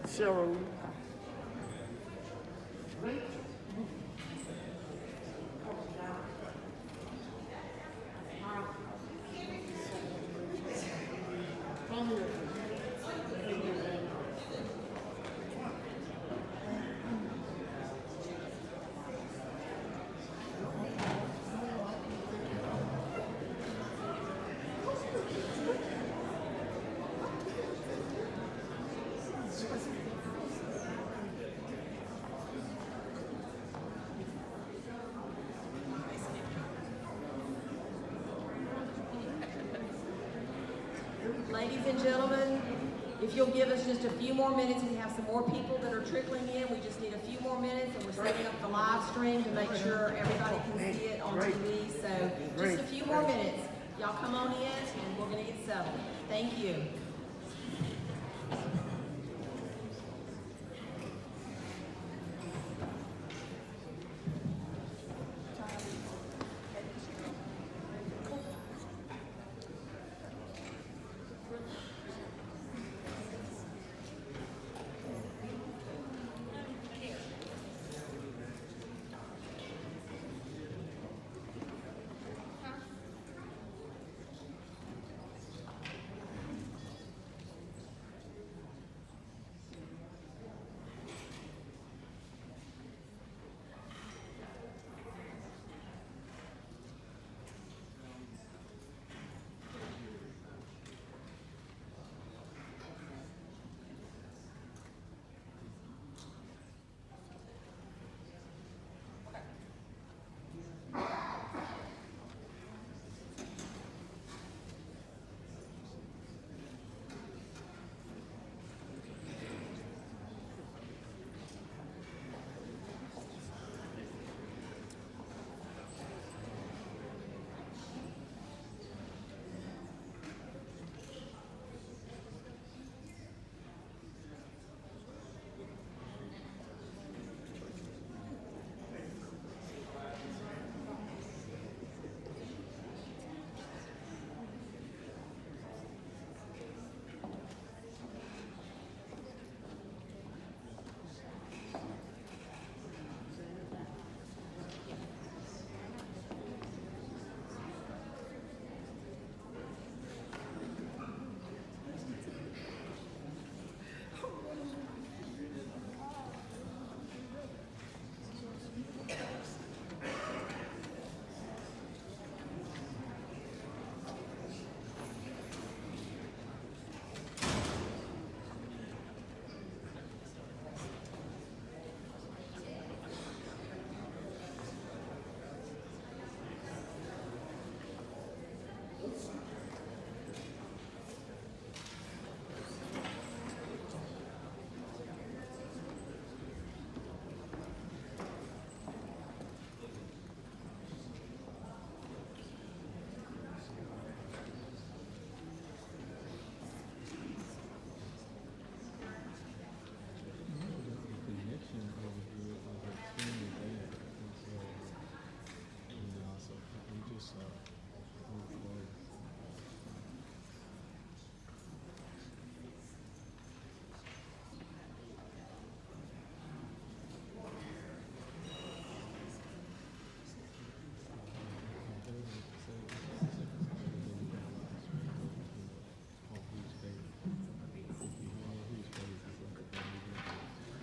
Cheryl. Ladies and gentlemen, if you'll give us just a few more minutes, we have some more people that are trickling in. We just need a few more minutes, and we're setting up the live stream to make sure everybody can see it on TV. So just a few more minutes. Y'all come on in, and we're going to get settled. Thank you.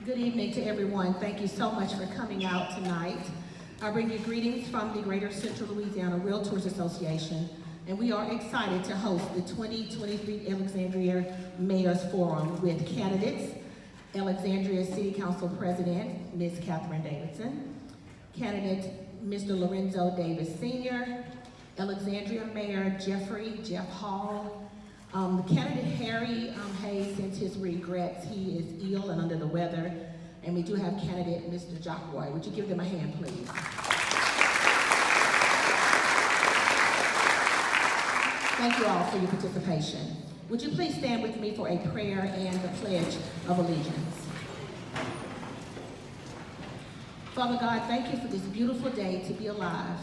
Good evening to everyone. Thank you so much for coming out tonight. I bring you greetings from the Greater Central Louisiana Realtors Association, and we are excited to host the 2023 Alexandria Mayor's Forum with candidates, Alexandria City Council President, Ms. Catherine Davidson, candidate Mr. Lorenzo Davis Sr., Alexandria Mayor Jeff Hall, candidate Harry Hayes sends his regrets. He is ill and under the weather. And we do have candidate Mr. Jacquoy. Would you give them a hand, please? Thank you all for your participation. Would you please stand with me for a prayer and the Pledge of Allegiance? Father God, thank you for this beautiful day to be alive,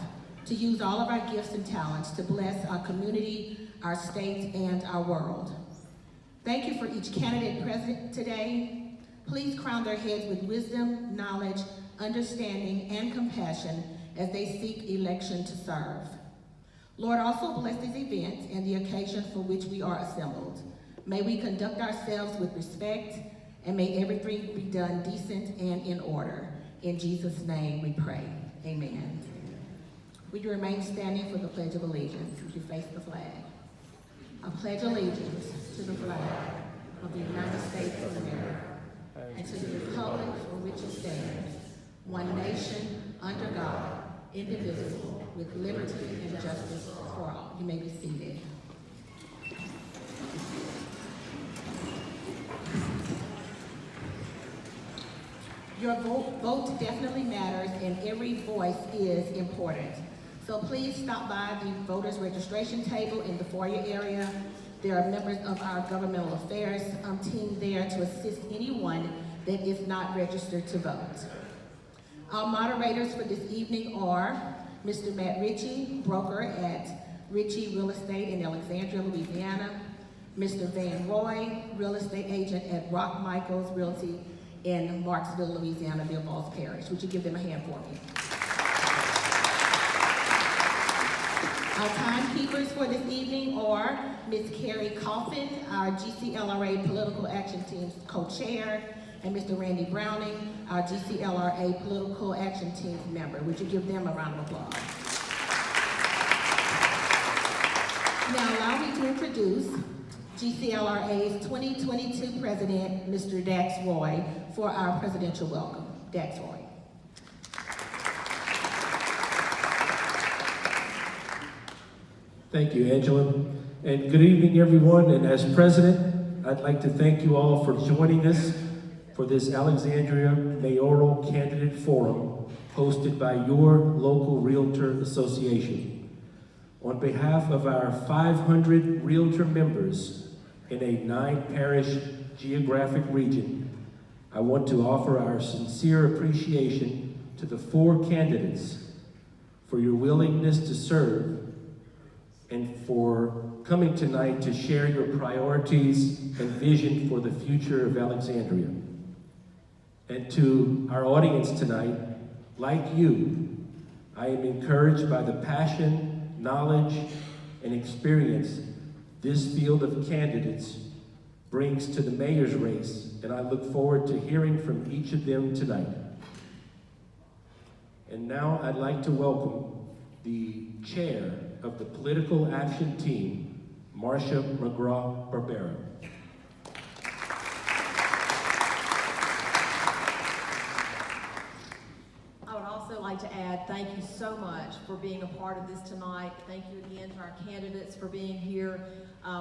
to use all of our gifts and talents to bless our community, our state, and our world. Thank you for each candidate present today. Please crown their heads with wisdom, knowledge, understanding, and compassion as they seek election to serve. Lord, also bless these events and the occasion for which we are assembled. May we conduct ourselves with respect, and may everything be done decent and in order. In Jesus' name we pray. Amen. Would you remain standing for the Pledge of Allegiance? Would you face the flag? I pledge allegiance to the flag of the United States of America and to the republic for which it stands, one nation, under God, indivisible, with liberty and justice for all. You may be seated. Your vote definitely matters, and every voice is important. So please stop by the voters registration table in the foyer area. There are members of our governmental affairs team there to assist anyone that is not registered to vote. Our moderators for this evening are Mr. Matt Ritchie, broker at Ritchie Real Estate in Alexandria, Louisiana. Mr. Van Roy, real estate agent at Rock Michaels Realty in Marksville, Louisiana, Bill Falls Parish. Would you give them a hand for me? Our timekeepers for this evening are Ms. Carrie Coffin, our GCLRA Political Action Team's co-chair, and Mr. Randy Browning, our GCLRA Political Action Team's member. Would you give them a round of applause? Now allow me to introduce GCLRA's 2022 President, Mr. Dax Roy, for our presidential welcome. Dax Roy. Thank you, Angela. And good evening, everyone. And as president, I'd like to thank you all for joining us for this Alexandria Mayoral Candidate Forum hosted by your local Realtor Association. On behalf of our 500 Realtor members in a 9-parish geographic region, I want to offer our sincere appreciation to the 4 candidates for your willingness to serve and for coming tonight to share your priorities and vision for the future of Alexandria. And to our audience tonight, like you, I am encouraged by the passion, knowledge, and experience this field of candidates brings to the mayor's race, and I look forward to hearing from each of them tonight. And now I'd like to welcome the chair of the Political Action Team, Marcia McGraw-Barbera. I would also like to add thank you so much for being a part of this tonight. Thank you again to our candidates for being here.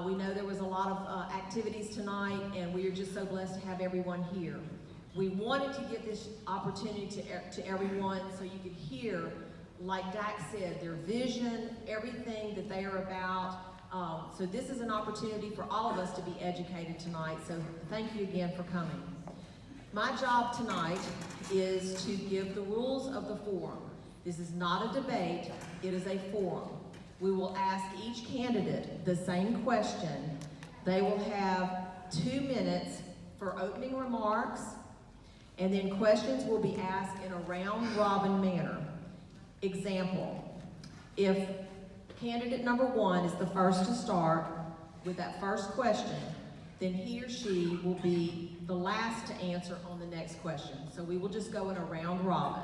We know there was a lot of activities tonight, and we are just so blessed to have everyone here. We wanted to give this opportunity to everyone so you could hear, like Dax said, their vision, everything that they are about. So this is an opportunity for all of us to be educated tonight. So thank you again for coming. My job tonight is to give the rules of the forum. This is not a debate, it is a forum. We will ask each candidate the same question. They will have 2 minutes for opening remarks, and then questions will be asked in a round-robin manner. Example, if candidate number 1 is the first to start with that first question, then he or she will be the last to answer on the next question. So we will just go in a round robin.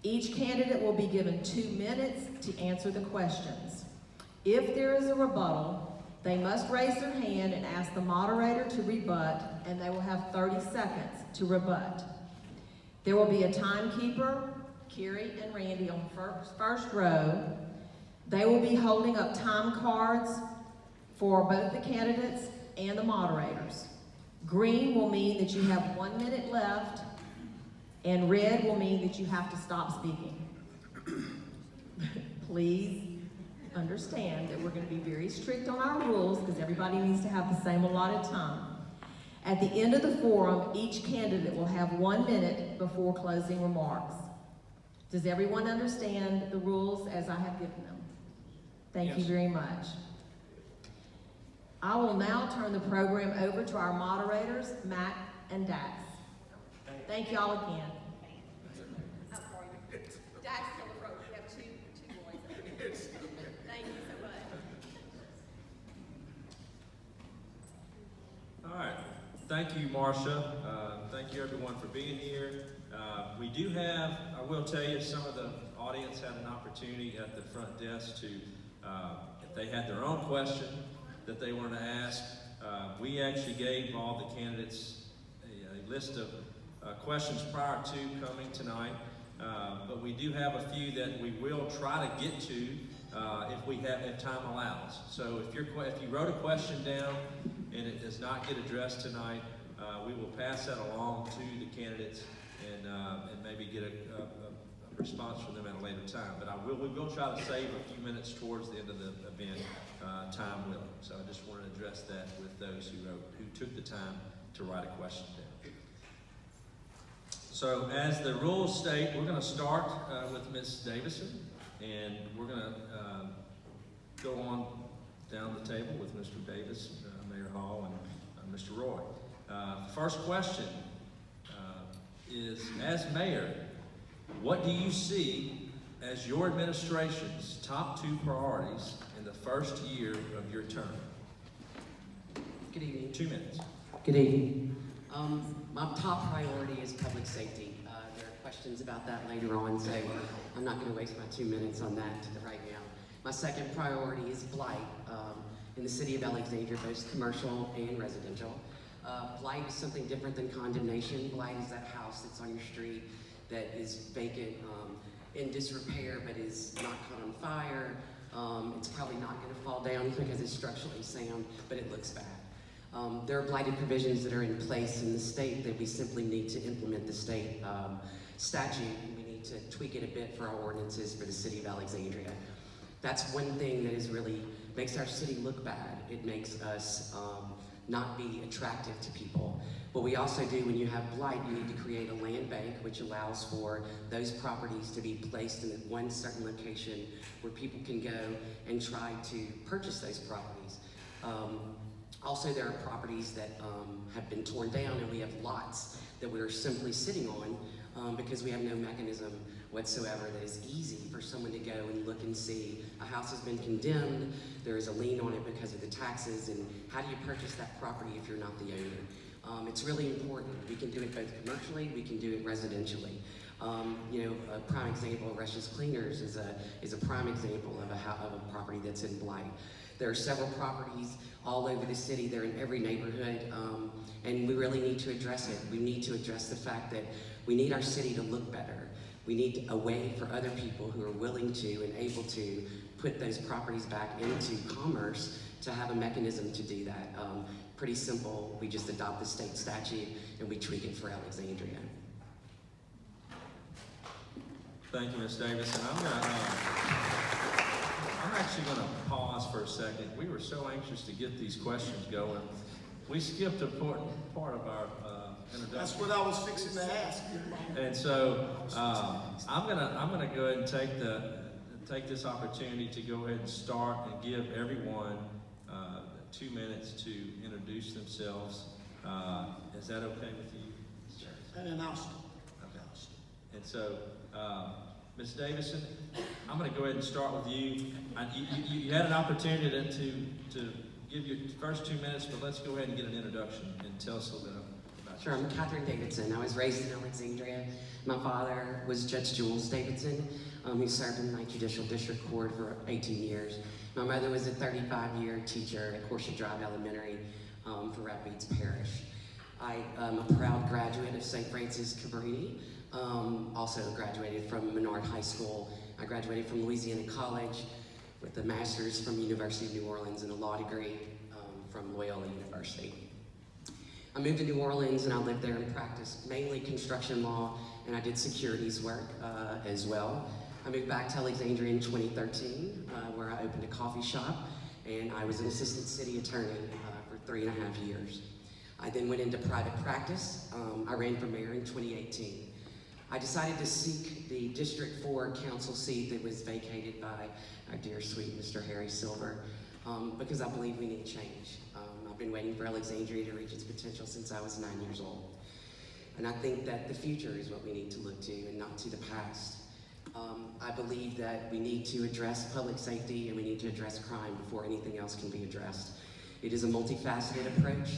Each candidate will be given 2 minutes to answer the questions. If there is a rebuttal, they must raise their hand and ask the moderator to rebut, and they will have 30 seconds to rebut. There will be a timekeeper, Carrie and Randy on first row. They will be holding up time cards for both the candidates and the moderators. Green will mean that you have 1 minute left, and red will mean that you have to stop speaking. Please understand that we're going to be very strict on our rules because everybody needs to have the same allotted time. At the end of the forum, each candidate will have 1 minute before closing remarks. Does everyone understand the rules as I have given them? Thank you very much. I will now turn the program over to our moderators, Matt and Dax. Thank y'all again. I'm sorry. Dax is on the road. We have two boys. Thank you so much. All right. Thank you, Marcia. Thank you, everyone, for being here. We do have, I will tell you, some of the audience had an opportunity at the front desk to, if they had their own question that they wanted to ask, we actually gave all the candidates a list of questions prior to coming tonight. But we do have a few that we will try to get to if time allows. So if you wrote a question down and it does not get addressed tonight, we will pass that along to the candidates and maybe get a response from them at a later time. But we will try to save a few minutes towards the end of the event, time willing. So I just wanted to address that with those who took the time to write a question down. So as the rules state, we're going to start with Ms. Davison, and we're going to go on down the table with Mr. Davis, Mayor Hall, and Mr. Roy. First question is, as mayor, what do you see as your administration's top 2 priorities in the first year of your term? Good evening. 2 minutes. Good evening. My top priority is public safety. There are questions about that later on, so I'm not going to waste my 2 minutes on that right now. My second priority is blight in the city of Alexandria, both commercial and residential. Blight is something different than condemnation. Blight is that house that's on your street that is vacant, in disrepair, but is not caught on fire. It's probably not going to fall down because it's structurally sound, but it looks bad. There are blighted provisions that are in place in the state that we simply need to implement the state statute, and we need to tweak it a bit for our ordinances for the city of Alexandria. That's one thing that is really makes our city look bad. It makes us not be attractive to people. What we also do when you have blight, you need to create a land bank which allows for those properties to be placed in one certain location where people can go and try to purchase those properties. Also, there are properties that have been torn down, and we have lots that we are simply sitting on because we have no mechanism whatsoever that is easy for someone to go and look and see. A house has been condemned, there is a lien on it because of the taxes, and how do you purchase that property if you're not the owner? It's really important. We can do it both commercially, we can do it residentially. A prime example of Rush's Cleaners is a prime example of a property that's in blight. There are several properties all over the city. They're in every neighborhood, and we really need to address it. We need to address the fact that we need our city to look better. We need a way for other people who are willing to and able to put those properties back into commerce to have a mechanism to do that. Pretty simple. We just adopt the state statute and we tweak it for Alexandria. Thank you, Ms. Davis. And I'm actually going to pause for a second. We were so anxious to get these questions going. We skipped an important part of our introduction. That's what I was fixing to ask. And so I'm gonna go ahead and take this opportunity to go ahead and start and give everyone 2 minutes to introduce themselves. Is that okay with you? And then I'll start. Okay. And so, Ms. Davison, I'm going to go ahead and start with you. You had an opportunity to give your first 2 minutes, but let's go ahead and get an introduction and tell us a little bit about Sure, I'm Catherine Davidson. I was raised in Alexandria. My father was Judge Jules Davidson, who served in the 9th Judicial District Court for 18 years. My mother was a 35-year teacher at Horseshoe Drive Elementary for Rapides Parish. I am a proud graduate of St. Francis Cabrini. Also graduated from Menard High School. I graduated from Louisiana College with a master's from University of New Orleans and a law degree from Loyola University. I moved to New Orleans and I lived there and practiced mainly construction law, and I did securities work as well. I moved back to Alexandria in 2013 where I opened a coffee shop, and I was an assistant city attorney for 3.5 years. I then went into private practice. I ran for mayor in 2018. I decided to seek the District 4 council seat that was vacated by our dear sweet Mr. Harry Silver because I believe we need change. I've been waiting for Alexandria to reach its potential since I was 9 years old. And I think that the future is what we need to look to and not to the past. I believe that we need to address public safety and we need to address crime before anything else can be addressed. It is a multifaceted approach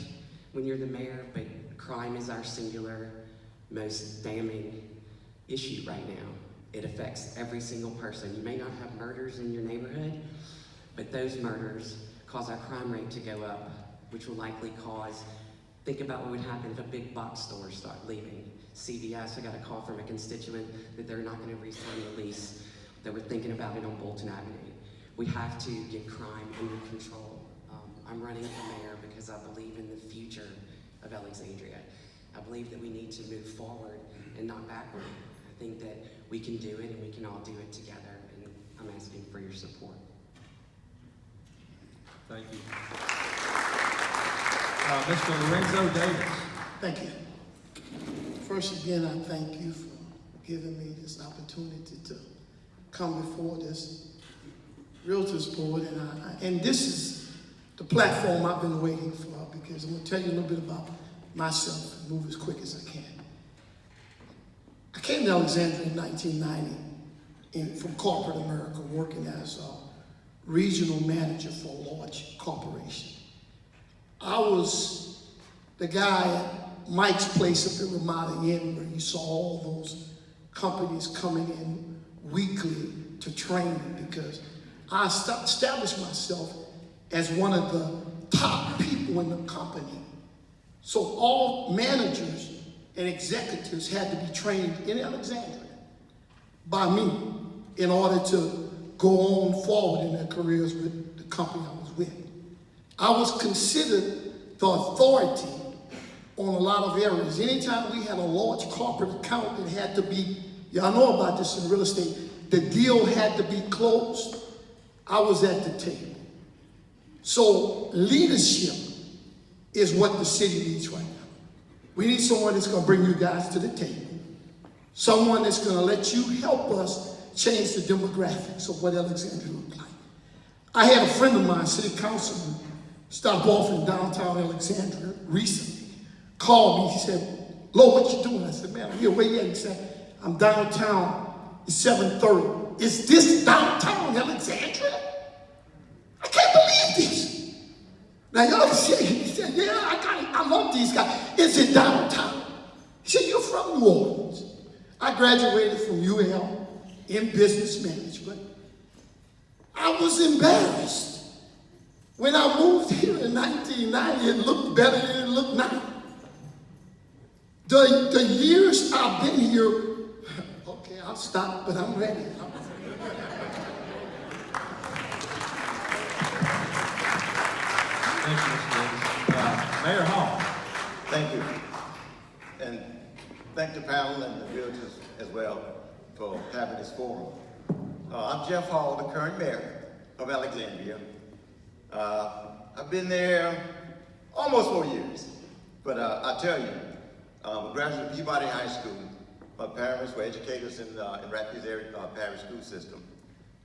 when you're the mayor, but crime is our singular, most damning issue right now. It affects every single person. You may not have murders in your neighborhood, but those murders cause our crime rate to go up, which will likely cause, think about what would happen if a big box store start leaving. CVS, I got a call from a constituent that they're not going to re-sign the lease, that we're thinking about it on Bolton Avenue. We have to get crime under control. I'm running for mayor because I believe in the future of Alexandria. I believe that we need to move forward and not backward. I think that we can do it and we can all do it together, and I'm asking for your support. Thank you. Mr. Lorenzo Davis. Thank you. First, again, I thank you for giving me this opportunity to come before this Realtors board, and this is the platform I've been waiting for, because I'm going to tell you a little bit about myself and move as quick as I can. I came to Alexandria in 1990 from corporate America, working as a regional manager for a large corporation. I was the guy at Mike's place up in Ramada Inn, where you saw all those companies coming in weekly to train, because I established myself as one of the top people in the company. So all managers and executives had to be trained in Alexandria by me in order to go on forward in their careers with the company I was with. I was considered the authority on a lot of areas. Anytime we had a large corporate account that had to be, y'all know about this in real estate, the deal had to be closed, I was at the table. So leadership is what the city needs right now. We need someone that's going to bring you guys to the table. Someone that's going to let you help us change the demographics of what Alexandria looks like. I had a friend of mine, city councilman, stop off in downtown Alexandria recently, called me. He said, "Lo, what you doing?" I said, "Man, I'm here. Where you at?" He said, "I'm downtown. It's 7:30. Is this downtown Alexandria? I can't believe this." Now y'all say, he said, "Yeah, I love these guys. Is it downtown?" He said, "You're from New Orleans." I graduated from UL in business management. I was embarrassed. When I moved here in 1990, it looked better than it looked now. The years I've been here, okay, I'll stop, but I'm ready. Thank you, Mr. Davis. Mayor Hall. Thank you. And thank the panel and the Realtors as well for having this forum. I'm Jeff Hall, the current mayor of Alexandria. I've been there almost 4 years, but I tell you, I'm a graduate of Peabody High School. My parents were educators in Rapids area parish school system.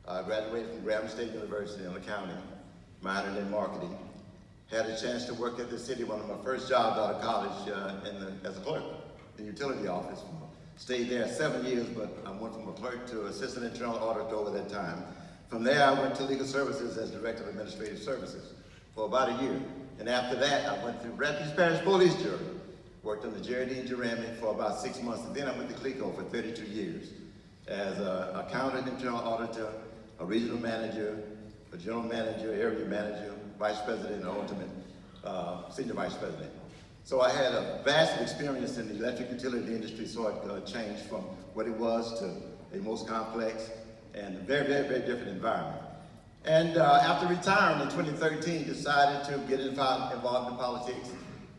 I graduated from Graham State University in accounting, minored in marketing. Had a chance to work at the city, one of my first jobs out of college as a clerk in the utility office. Stayed there 7 years, but I went from a clerk to assistant internal auditor over that time. From there, I went to legal services as director of administrative services for about a year. And after that, I went to Rapids Parish Police Jury, worked on the Jerry D. Jeremy for about 6 months, and then I went to CLECO for 32 years as an accountant, internal auditor, a regional manager, a general manager, area manager, vice president, and ultimate senior vice president. So I had a vast experience in the electric utility industry, so it changed from what it was to a most complex and very, very, very different environment. And after retiring in 2013, decided to get involved in politics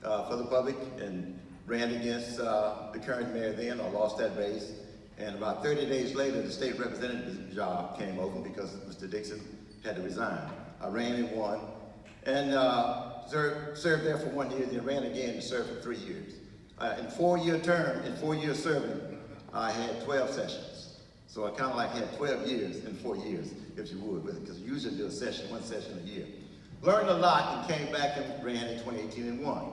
for the public and ran against the current mayor then. I lost that race. And about 30 days later, the state representative job came open because Mr. Dixon had to resign. I ran and won, and served there for 1 year, then ran again and served for 3 years. In 4-year term, in 4 years serving, I had 12 sessions. So I kind of like had 12 years in 4 years, if you would, because you usually do one session a year. Learned a lot and came back and ran in 2018 and won.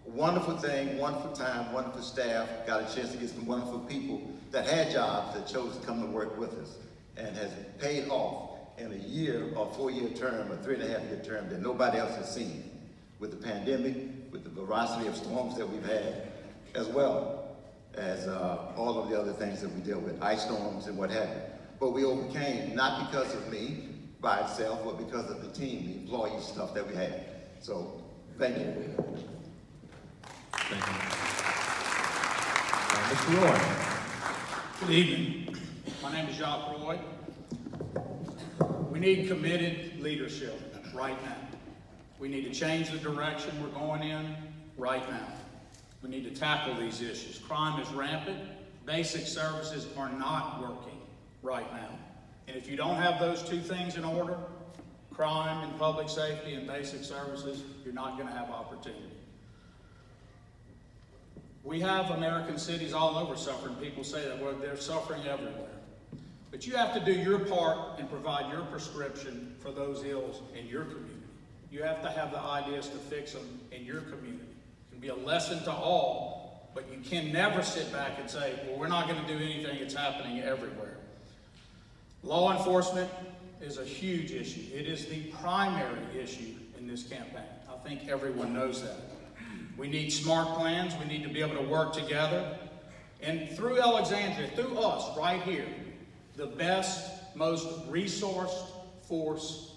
Wonderful thing, wonderful time, wonderful staff. Got a chance to get some wonderful people that had jobs that chose to come to work with us, and has paid off in a year or 4-year term or 3.5-year term that nobody else has seen, with the pandemic, with the variety of storms that we've had, as well as all of the other things that we deal with, ice storms and what have you. But we overcame, not because of me by itself, but because of the team, the employee stuff that we had. So, thank you. Thank you. Mr. Roy. Good evening. My name is Jacques Roy. We need committed leadership right now. We need to change the direction we're going in right now. We need to tackle these issues. Crime is rampant. Basic services are not working right now. And if you don't have those two things in order, crime and public safety and basic services, you're not going to have opportunity. We have American cities all over suffering. People say that, well, they're suffering everywhere. But you have to do your part and provide your prescription for those ills in your community. You have to have the ideas to fix them in your community. It can be a lesson to all, but you can never sit back and say, well, we're not going to do anything, it's happening everywhere. Law enforcement is a huge issue. It is the primary issue in this campaign. I think everyone knows that. We need smart plans. We need to be able to work together. And through Alexandria, through us right here, the best, most resourced force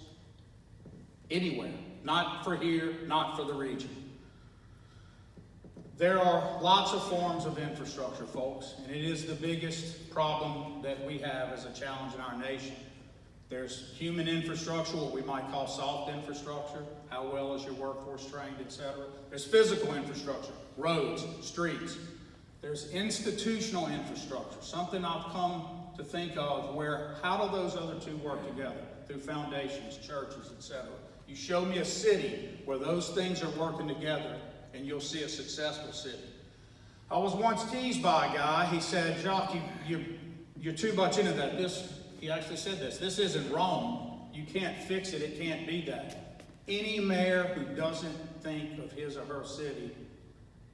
anywhere. Not for here, not for the region. There are lots of forms of infrastructure, folks, and it is the biggest problem that we have as a challenge in our nation. There's human infrastructure, what we might call soft infrastructure. How well is your workforce trained, etc. There's physical infrastructure, roads, streets. There's institutional infrastructure, something I've come to think of where how do those other two work together? Through foundations, churches, etc. You show me a city where those things are working together and you'll see a successful city. I was once teased by a guy. He said, Jacques, you're too much into that. He actually said this isn't Rome. You can't fix it. It can't be that. Any mayor who doesn't think of his or her city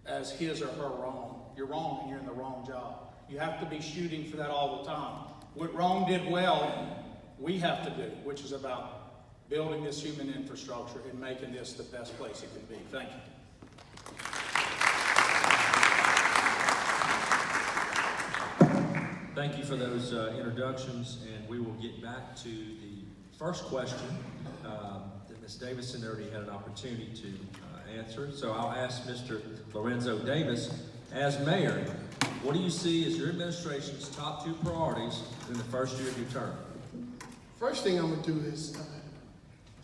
as his or her Rome, you're wrong and you're in the wrong job. You have to be shooting for that all the time. What Rome did well, we have to do, which is about building this human infrastructure and making this the best place it can be. Thank you. Thank you for those introductions, and we will get back to the first question that Ms. Davison already had an opportunity to answer. So I'll ask Mr. Lorenzo Davis, as mayor, what do you see as your administration's top 2 priorities in the first year of your term? First thing I'm going to do is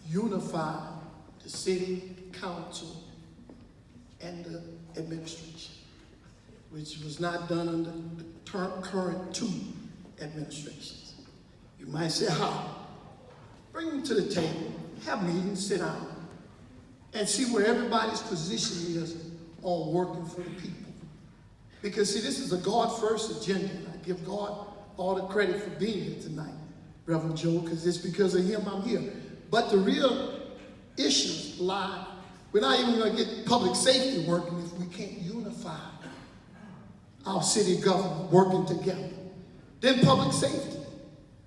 unify the city council and the administration, which was not done under the current 2 administrations. You might say, how? Bring them to the table, have meetings, sit down, and see where everybody's position is on working for the people. Because see, this is a God-first agenda, and I give God all the credit for being here tonight, Reverend Joe, because it's because of him I'm here. But the real issues lie, we're not even going to get public safety working if we can't unify our city government working together. Then public safety.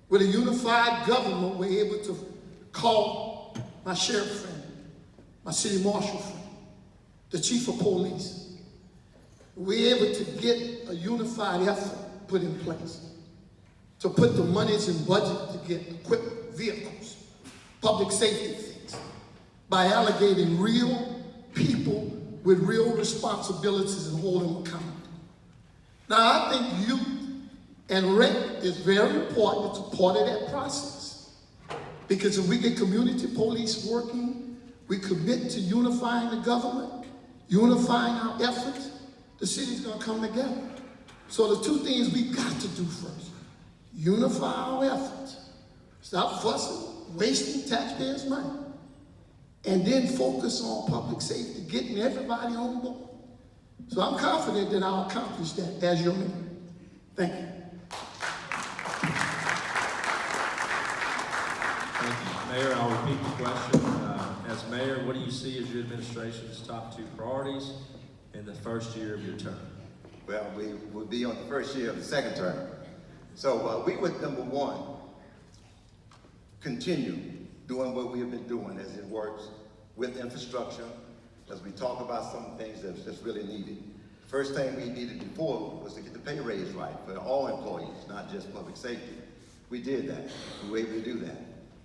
With a unified government, we're able to call my sheriff friend, my city marshal friend, the chief of police. We're able to get a unified effort put in place to put the monies in budget to get equipped vehicles, public safety things, by allocating real people with real responsibilities and hold them accountable. Now, I think youth and rec is very important. It's a part of that process. Because if we get community police working, we commit to unifying the government, unifying our efforts, the city's going to come together. So the 2 things we got to do first, unify our efforts, stop fussing, wasting taxpayers' money, and then focus on public safety, getting everybody on board. So I'm confident that I'll accomplish that as your mayor. Thank you. Thank you. Mayor, I'll repeat the question. As mayor, what do you see as your administration's top 2 priorities in the first year of your term? Well, we will be on the first year of the second term. So we would, number one, continue doing what we have been doing as it works with infrastructure, as we talk about some things that's really needed. First thing we needed before was to get the pay raise right for all employees, not just public safety. We did that. We were able to do that.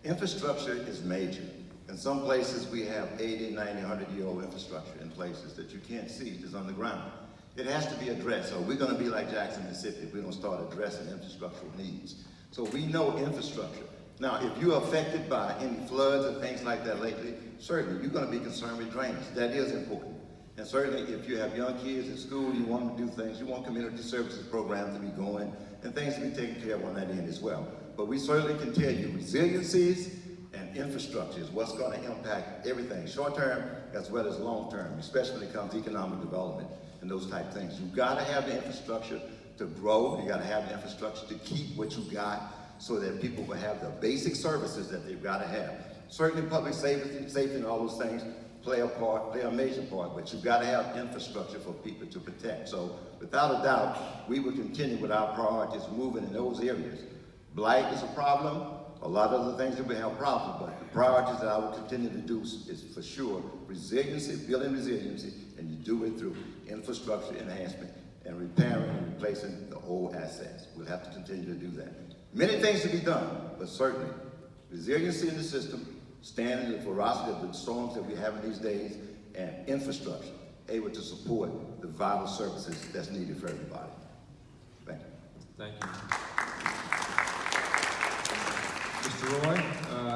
Infrastructure is major. In some places we have 80, 90, 100-year-old infrastructure in places that you can't see, it's underground. It has to be addressed. So we're going to be like Jackson, Mississippi if we don't start addressing infrastructural needs. So we know infrastructure. Now, if you're affected by any floods or things like that lately, certainly you're going to be concerned with drainage. That is important. And certainly if you have young kids in school, you want to do things, you want community services programs to be going and things to be taken care of on that end as well. But we certainly can tell you resiliencies and infrastructure is what's going to impact everything, short term as well as long term, especially when it comes to economic development and those type of things. You've got to have the infrastructure to grow. You got to have the infrastructure to keep what you got so that people will have the basic services that they've got to have. Certainly public safety and all those things play a major part, but you've got to have infrastructure for people to protect. So without a doubt, we will continue with our priorities moving in those areas. Blight is a problem. A lot of other things that we have problems, but the priorities that I will continue to do is for sure resiliency, building resiliency, and you do it through infrastructure enhancement and repairing and replacing the old assets. We'll have to continue to do that. Many things to be done, but certainly resiliency in the system, standing the ferocity of the storms that we have in these days, and infrastructure able to support the vital services that's needed for everybody. Thank you. Thank you. Mr. Roy,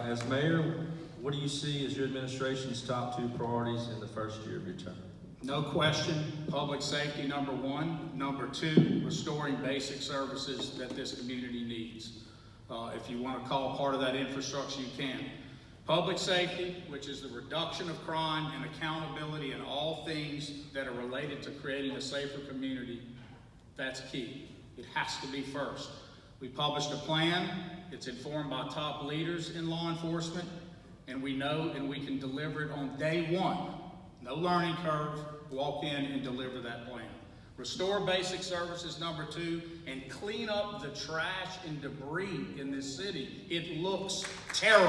as mayor, what do you see as your administration's top two priorities in the first year of your term? No question, public safety, number one. Number two, restoring basic services that this community needs. If you want to call part of that infrastructure, you can. Public safety, which is the reduction of crime and accountability in all things that are related to creating a safer community, that's key. It has to be first. We published a plan. It's informed by top leaders in law enforcement, and we know and we can deliver it on day one. No learning curve, walk in and deliver that plan. Restore basic services, number two, and clean up the trash and debris in this city. It looks terrible.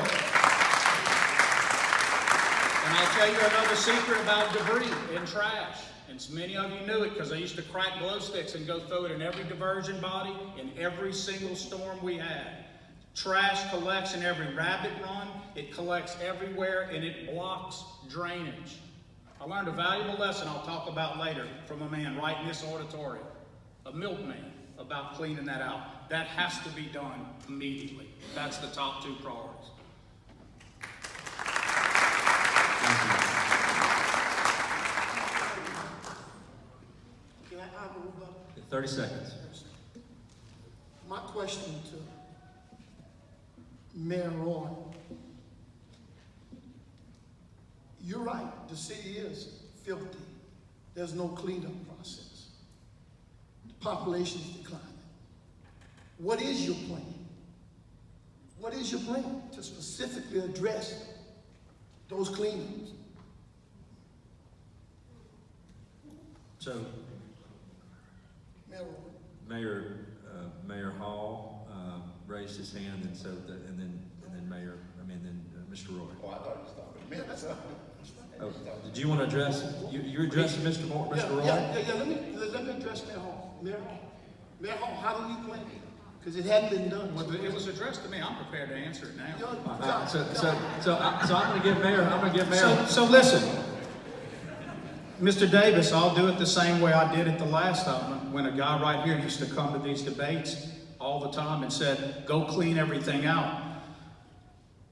And I'll tell you another secret about debris and trash. And many of you knew it because I used to crack glow sticks and go throw it in every diversion body in every single storm we had. Trash collects in every rabbit run. It collects everywhere and it blocks drainage. I learned a valuable lesson I'll talk about later from a man right in this auditorium, a milkman, about cleaning that out. That has to be done immediately. That's the top two priorities. Can I move up? 30 seconds. My question to Mayoral, you're right, the city is filthy. There's no cleanup process. The population is declining. What is your plan? What is your plan to specifically address those cleanups? So, Mayor Hall raised his hand, and so then Mr. Roy. Oh, I thought you stopped with me. Oh, did you want to address? You're addressing Mr. Roy. Let me address Mayor Hall. Mayor Hall, how do we plan it? Because it hadn't been done. Well, it was addressed to me. I'm prepared to answer it now. So I'm going to give Mayor. So listen, Mr. Davis, I'll do it the same way I did it the last time when a guy right here used to come to these debates all the time and said, go clean everything out.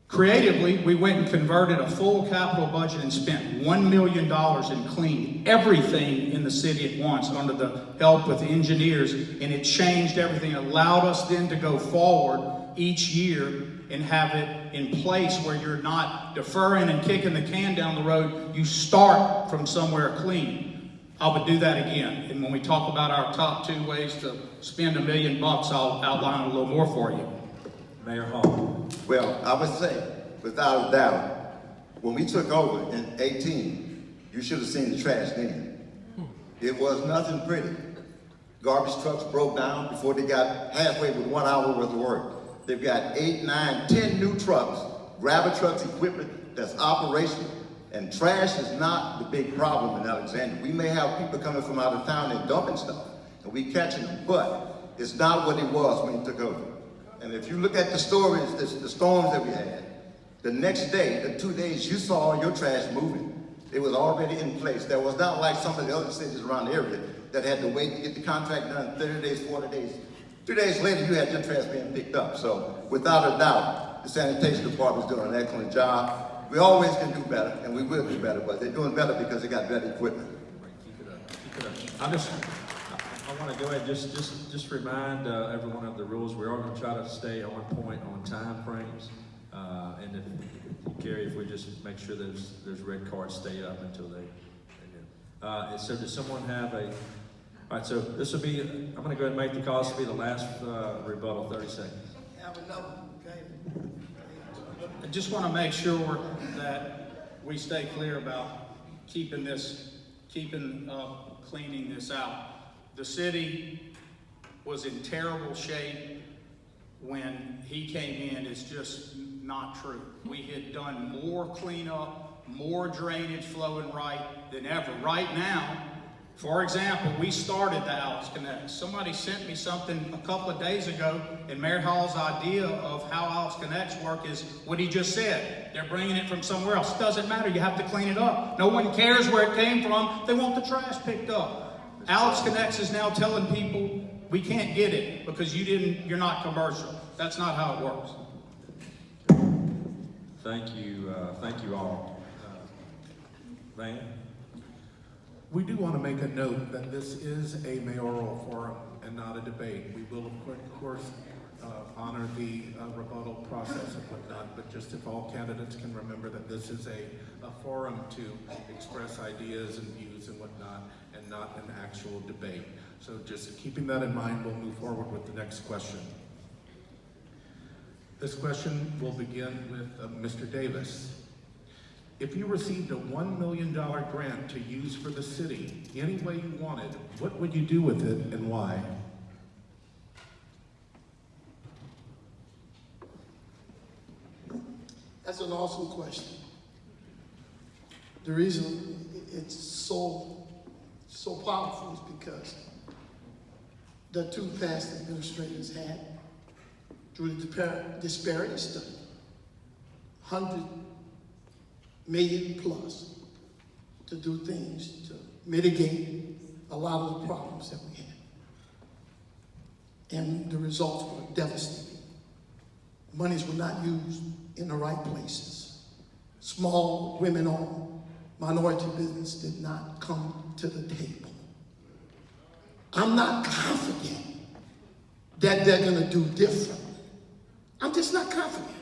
Creatively, we went and converted a full capital budget and spent $1 million and cleaned everything in the city at once under the help with engineers, and it changed everything. It allowed us then to go forward each year and have it in place where you're not deferring and kicking the can down the road. You start from somewhere clean. I would do that again. And when we talk about our top two ways to spend $1 million, I'll outline a little more for you. Mayor Hall. Well, I would say, without a doubt, when we took over in 18, you should have seen the trash then. It was nothing pretty. Garbage trucks broke down before they got halfway with 1 hour worth of work. They've got 8, 9, 10 new trucks, grabber trucks, equipment that's operational. And trash is not the big problem in Alexandria. We may have people coming from out of town and dumping stuff, and we catching them, but it's not what it was when he took over. And if you look at the stories, the storms that we had, the next day, the 2 days, you saw your trash moving. It was already in place. That was not like some of the other cities around the area that had to wait to get the contract done 30 days, 40 days. 2 days later, you had your trash being picked up. So without a doubt, the sanitation department is doing an excellent job. We always can do better, and we will do better, but they're doing better because they got better equipment. Keep it up, keep it up. I want to go ahead and just remind everyone of the rules. We are going to try to stay on point on time frames. And if Gary, if we just make sure there's red cards stay up until they do. So does someone have a, all right, so this will be, I'm going to go ahead and make the call. This will be the last rebuttal, 30 seconds. Have another, okay? I just want to make sure that we stay clear about cleaning this out. The city was in terrible shape when he came in. It's just not true. We had done more cleanup, more drainage flowing right than ever. Right now, for example, we started the Alex Connect. Somebody sent me something a couple of days ago, and Mayor Hall's idea of how Alex Connects work is what he just said. They're bringing it from somewhere else. It doesn't matter. You have to clean it up. No one cares where it came from. They want the trash picked up. Alex Connects is now telling people we can't get it because you're not commercial. That's not how it works. Thank you all. Van? We do want to make a note that this is a mayoral forum and not a debate. We will, of course, honor the rebuttal process and whatnot, but just if all candidates can remember that this is a forum to express ideas and views and whatnot, and not an actual debate. So just keeping that in mind, we'll move forward with the next question. This question will begin with Mr. Davis. If you received a $1 million grant to use for the city any way you wanted, what would you do with it and why? That's an awesome question. The reason it's so powerful is because the two past administrators had, through the disparity study, 100 million plus to do things to mitigate a lot of the problems that we had. And the results were devastating. Monies were not used in the right places. Small, women-owned, minority business did not come to the table. I'm not confident that they're going to do different. I'm just not confident.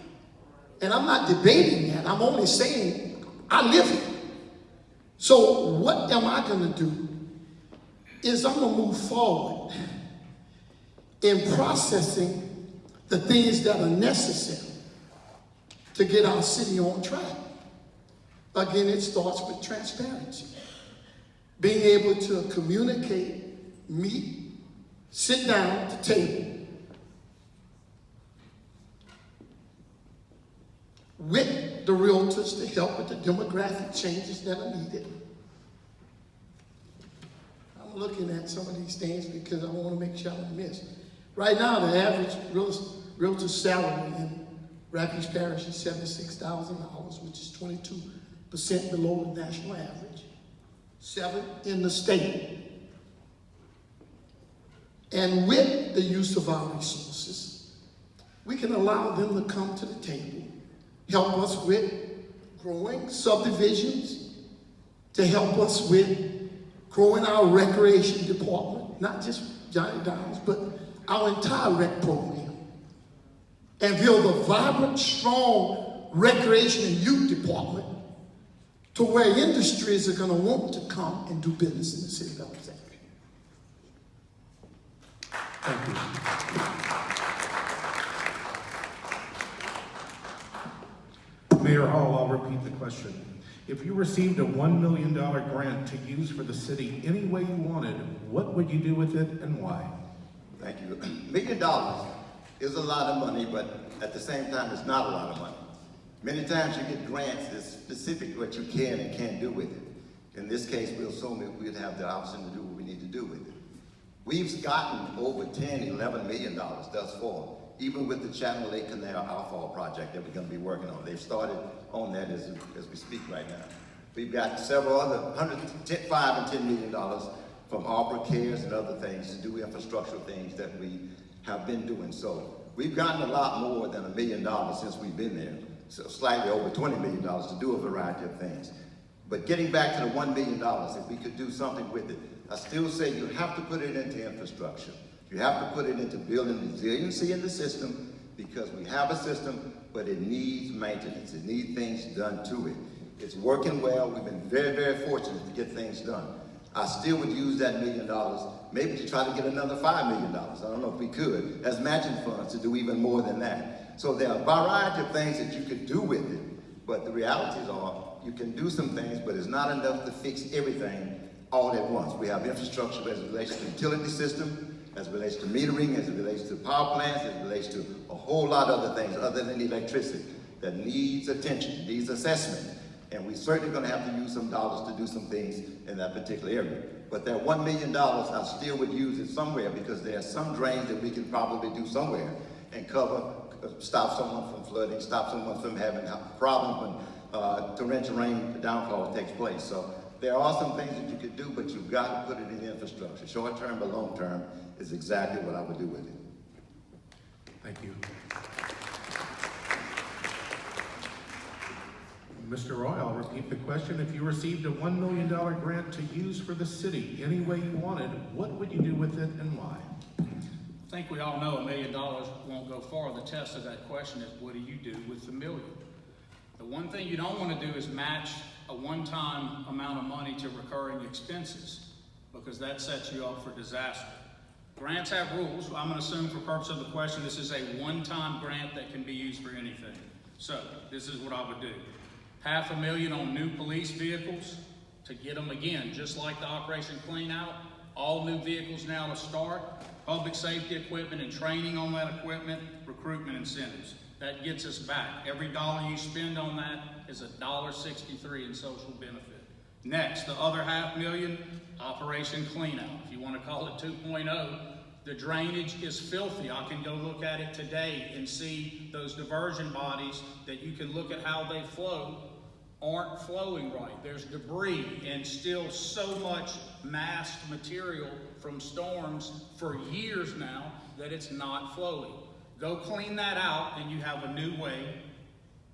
And I'm not debating that. I'm only saying I live it. So what am I going to do is I'm going to move forward in processing the things that are necessary to get our city on track. Again, it starts with transparency. Being able to communicate, meet, sit down at the table with the realtors to help with the demographic changes that are needed. I'm looking at some of these things because I want to make sure I don't miss. Right now, the average realtor salary in Rapides Parish is $76,000, which is 22% below the national average, 7th in the state. And with the use of our resources, we can allow them to come to the table, help us with growing subdivisions, to help us with growing our recreation department, not just Johnny Downs, but our entire rec program, and build a vibrant, strong recreation and youth department to where industries are going to want to come and do business in the city of Alexandria. Thank you. Mayor Hall, I'll repeat the question. If you received a $1 million grant to use for the city any way you wanted, what would you do with it and why? Thank you. $1 million is a lot of money, but at the same time, it's not a lot of money. Many times you get grants that's specific to what you can and can't do with it. In this case, we'll assume that we'd have the option to do what we need to do with it. We've gotten over $10, $11 million thus far, even with the Channel Lake Canal outfall project that we're going to be working on. They've started on that as we speak right now. We've got several other $5 and $10 million from Arbor Cares and other things to do infrastructural things that we have been doing. So we've gotten a lot more than $1 million since we've been there. So slightly over $20 million to do a variety of things. But getting back to the $1 million, if we could do something with it, I still say you have to put it into infrastructure. You have to put it into building resiliency in the system, because we have a system, but it needs maintenance. It needs things done to it. It's working well. We've been very, very fortunate to get things done. I still would use that $1 million, maybe to try to get another $5 million. I don't know if we could, as matching funds to do even more than that. So there are a variety of things that you could do with it, but the realities are you can do some things, but it's not enough to fix everything all at once. We have infrastructure as it relates to the utility system, as it relates to metering, as it relates to power plants, as it relates to a whole lot of other things other than electricity that needs attention, needs assessment. And we're certainly going to have to use some dollars to do some things in that particular area. But that $1 million, I still would use it somewhere, because there are some drains that we can probably do somewhere and cover, stop someone from flooding, stop someone from having problems when torrential rain downfall takes place. So there are some things that you could do, but you've got to put it in infrastructure. Short term but long term is exactly what I would do with it. Thank you. Mr. Roy, I'll repeat the question. If you received a $1 million grant to use for the city any way you wanted, what would you do with it and why? I think we all know $1 million won't go far. The test of that question is, what do you do with the million? The one thing you don't want to do is match a one-time amount of money to recurring expenses, because that sets you up for disaster. Grants have rules. I'm going to assume for purpose of the question, this is a one-time grant that can be used for anything. So this is what I would do. $500,000 on new police vehicles to get them again, just like the Operation Clean Out. All new vehicles now to start. Public safety equipment and training on that equipment, recruitment incentives. That gets us back. Every dollar you spend on that is $1.63 in social benefit. Next, the other $500,000, Operation Clean Out. If you want to call it 2.0, the drainage is filthy. I can go look at it today and see those diversion bodies that you can look at how they flow aren't flowing right. There's debris and still so much massed material from storms for years now that it's not flowing. Go clean that out and you have a new way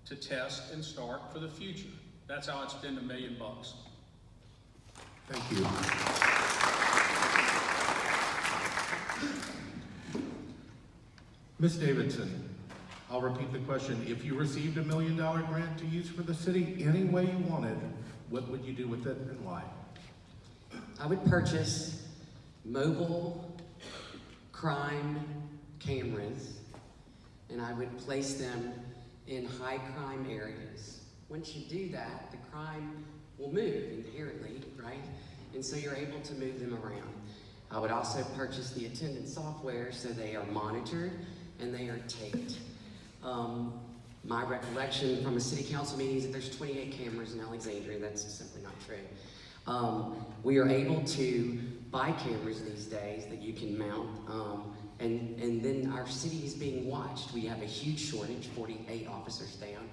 to test and start for the future. That's how I'd spend $1 million. Thank you. Ms. Davidson, I'll repeat the question. If you received a $1 million grant to use for the city any way you wanted, what would you do with it and why? I would purchase mobile crime cameras, and I would place them in high crime areas. Once you do that, the crime will move inherently, right? And so you're able to move them around. I would also purchase the attendance software so they are monitored and they are taped. My recollection from a city council meeting is that there's 28 cameras in Alexandria. That's simply not true. We are able to buy cameras these days that you can mount, and then our city is being watched. We have a huge shortage, 48 officers down.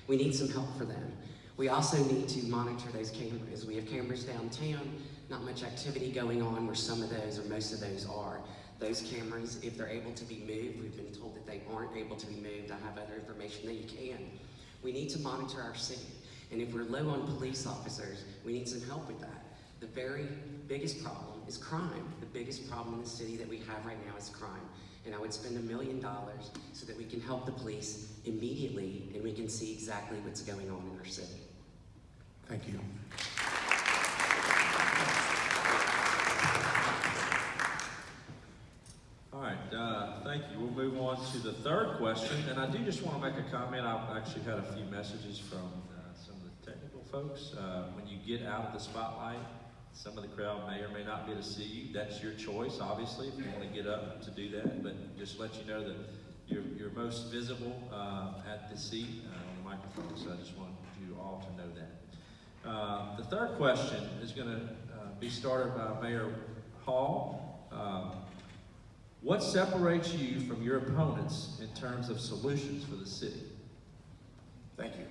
We need some help for them. We also need to monitor those cameras. We have cameras downtown, not much activity going on where some of those or most of those are. Those cameras, if they're able to be moved, we've been told that they aren't able to be moved. I have other information that you can. We need to monitor our city. And if we're low on police officers, we need some help with that. The very biggest problem is crime. The biggest problem in the city that we have right now is crime. And I would spend $1 million so that we can help the police immediately and we can see exactly what's going on in our city. Thank you. All right, thank you. We'll move on to the third question. And I do just want to make a comment. I've actually had a few messages from some of the technical folks. When you get out of the spotlight, some of the crowd may or may not be able to see you. That's your choice, obviously, if you want to get up to do that. But just let you know that you're most visible at the seat on the microphone. So I just want you all to know that. The third question is going to be started by Mayor Hall. What separates you from your opponents in terms of solutions for the city? Thank you.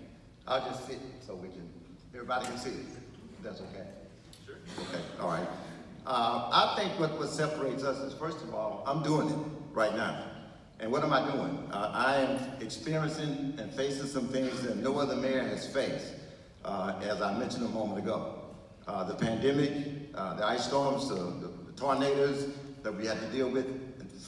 I'll just sit so everybody can see it, if that's okay. Sure. Okay, all right. I think what separates us is, first of all, I'm doing it right now. And what am I doing? I am experiencing and facing some things that no other mayor has faced, as I mentioned a moment ago. The pandemic, the ice storms, the tornadoes that we had to deal with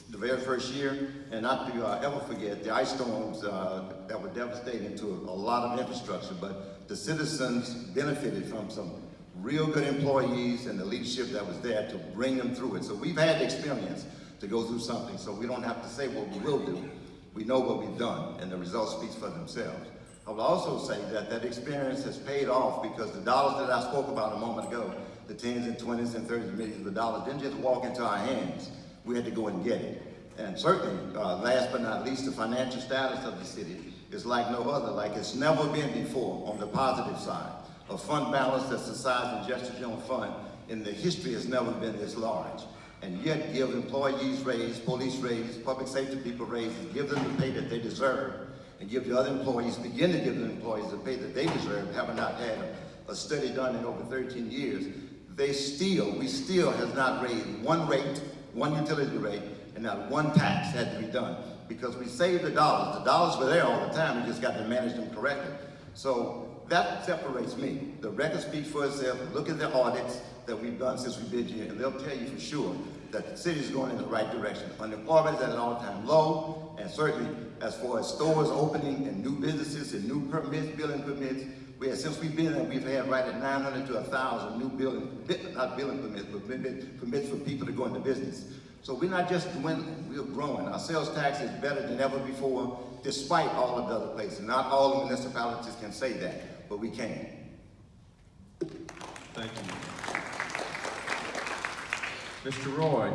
the very first year, and not to ever forget the ice storms that were devastating to a lot of infrastructure, but the citizens benefited from some real good employees and the leadership that was there to bring them through it. So we've had the experience to go through something, so we don't have to say what we will do. We know what we've done, and the results speak for themselves. I will also say that that experience has paid off because the dollars that I spoke about a moment ago, the 10s and 20s and 30s millions of dollars, didn't just walk into our hands. We had to go and get it. And certainly, last but not least, the financial status of the city is like no other, like it's never been before on the positive side. A fund balance that's the size of Justice General Fund in the history has never been this large. And yet give employees raises, police raises, public safety people raises, give them the pay that they deserve, and give the other employees, begin to give the employees the pay that they deserve, having not had a study done in over 13 years. We still has not raised one rate, one utility rate, and not one tax had to be done because we saved the dollars. The dollars were there all the time. We just got to manage them correctly. So that separates me. The record speaks for itself. Look at the audits that we've done since we've been here, and they'll tell you for sure that the city is going in the right direction. Unemployment is at an all-time low, and certainly as far as stores opening and new businesses and new permits, building permits, since we've been there, we've had right at 900 to 1,000 new not building permits, but permits for people to go into business. So we're not just dwindling, we're growing. Our sales tax is better than ever before, despite all of the other places. Not all the municipalities can say that, but we can. Thank you. Mr. Roy,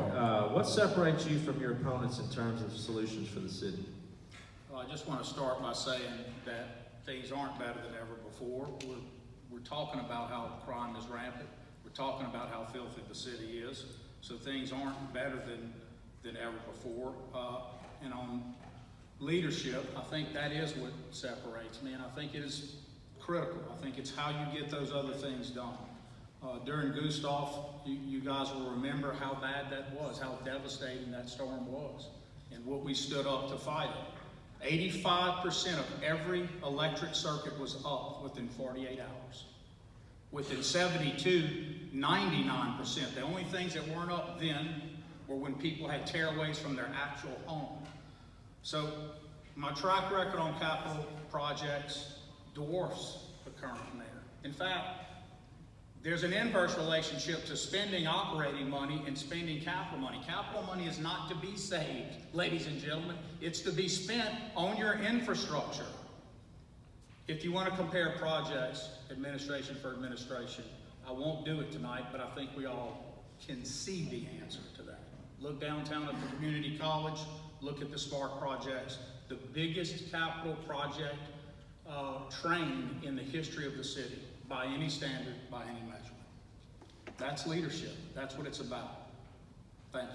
what separates you from your opponents in terms of solutions for the city? Well, I just want to start by saying that things aren't better than ever before. We're talking about how crime is rampant. We're talking about how filthy the city is. So things aren't better than ever before. And on leadership, I think that is what separates me, and I think it is critical. I think it's how you get those other things done. During Gustav, you guys will remember how bad that was, how devastating that storm was, and what we stood up to fight it. 85% of every electric circuit was up within 48 hours. Within 72, 99%. The only things that weren't up then were when people had tearaways from their actual home. So my track record on capital projects dwarfs the current mayor. In fact, there's an inverse relationship to spending operating money and spending capital money. Capital money is not to be saved, ladies and gentlemen. It's to be spent on your infrastructure. If you want to compare projects, administration for administration, I won't do it tonight, but I think we all can see the answer to that. Look downtown at the community college, look at the Spark projects, the biggest capital project train in the history of the city, by any standard, by any measurement. That's leadership. That's what it's about. Thank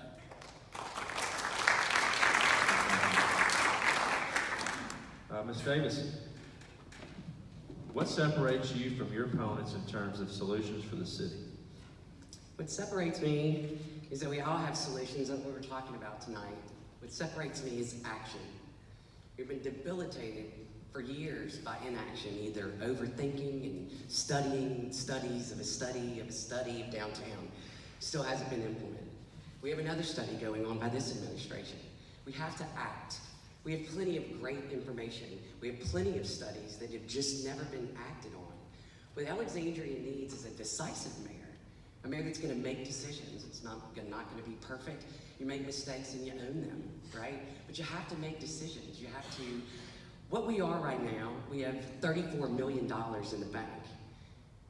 you. Ms. Davis, what separates you from your opponents in terms of solutions for the city? What separates me is that we all have solutions that we were talking about tonight. What separates me is action. We've been debilitated for years by inaction, either overthinking and studying studies of a study of a study of downtown. Still hasn't been implemented. We have another study going on by this administration. We have to act. We have plenty of great information. We have plenty of studies that have just never been acted on. What Alexandria needs is a decisive mayor. A mayor that's going to make decisions. It's not going to be perfect. You make mistakes and you own them, right? But you have to make decisions. You have to. What we are right now, we have $34 million in the bank.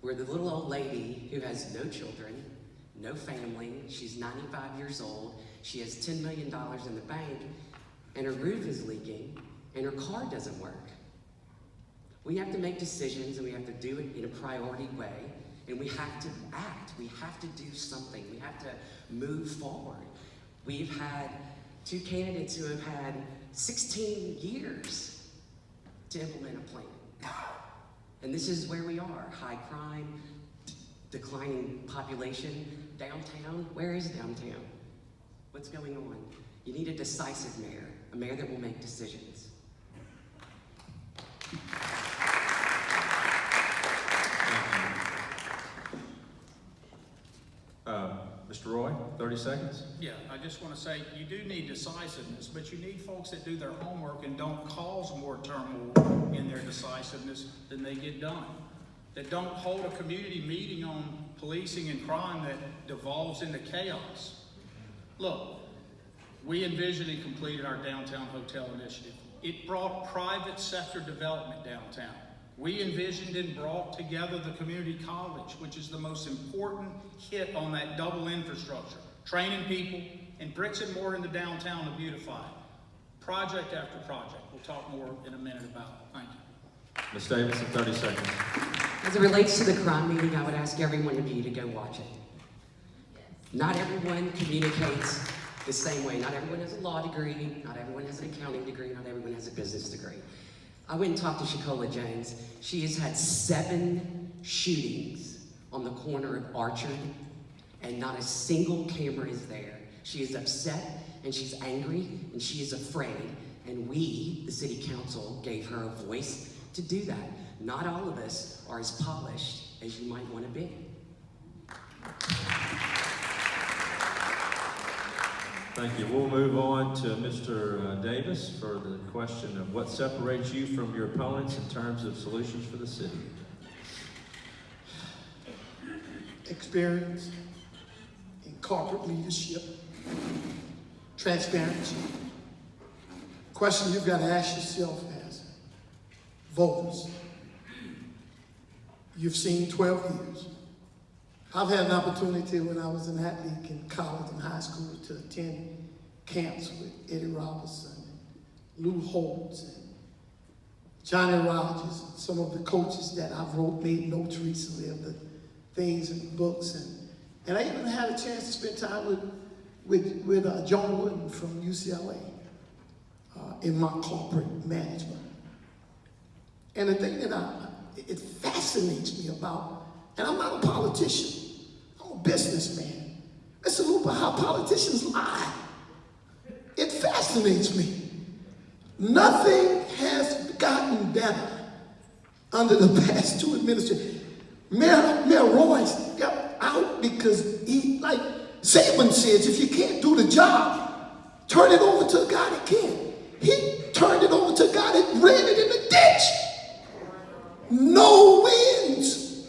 where the little old lady who has no children, no family, she's 95 years old, she has $10 million in the bank, and her roof is leaking, and her car doesn't work. We have to make decisions, and we have to do it in a priority way, and we have to act. We have to do something. We have to move forward. We've had 2 candidates who have had 16 years to implement a plan. And this is where we are: high crime, declining population. Downtown, where is downtown? What's going on? You need a decisive mayor, a mayor that will make decisions. Mr. Roy, 30 seconds. Yeah, I just want to say, you do need decisiveness, but you need folks that do their homework and don't cause more turmoil in their decisiveness than they get done. That don't hold a community meeting on policing and crime that devolves into chaos. Look, we envisioned and completed our downtown hotel initiative. It brought private sector development downtown. We envisioned and brought together the community college, which is the most important hit on that double infrastructure. Training people and bricks and mortar in the downtown to beautify it. Project after project. We'll talk more in a minute about it. Thank you. Ms. Davidson, 30 seconds. As it relates to the crime meeting, I would ask every one of you to go watch it. Not everyone communicates the same way. Not everyone has a law degree. Not everyone has an accounting degree. Not everyone has a business degree. I went and talked to Shakola James. She has had 7 shootings on the corner of Archer, and not a single camera is there. She is upset, and she's angry, and she is afraid. And we, the city council, gave her a voice to do that. Not all of us are as polished as you might want to be. Thank you. We'll move on to Mr. Davis for the question of what separates you from your opponents in terms of solutions for the city. Experience in corporate leadership, transparency. Question you've got to ask yourself as voters. You've seen 12 years. I've had an opportunity when I was an athlete in college and high school to attend camps with Eddie Robertson, and Lou Holtz, and Johnny Rogers, and some of the coaches that I've made notes recently of the things in the books. And I even had a chance to spend time with John Wooden from UCLA in my corporate management. And the thing that it fascinates me about, and I'm not a politician, I'm a businessman. Mr. Lupa, how politicians lie. It fascinates me. Nothing has gotten better under the past 2 administrations. Mayor Royce got out because he, like Saban says, if you can't do the job, turn it over to a guy that can. He turned it over to a guy that ran it in the ditch. No wins.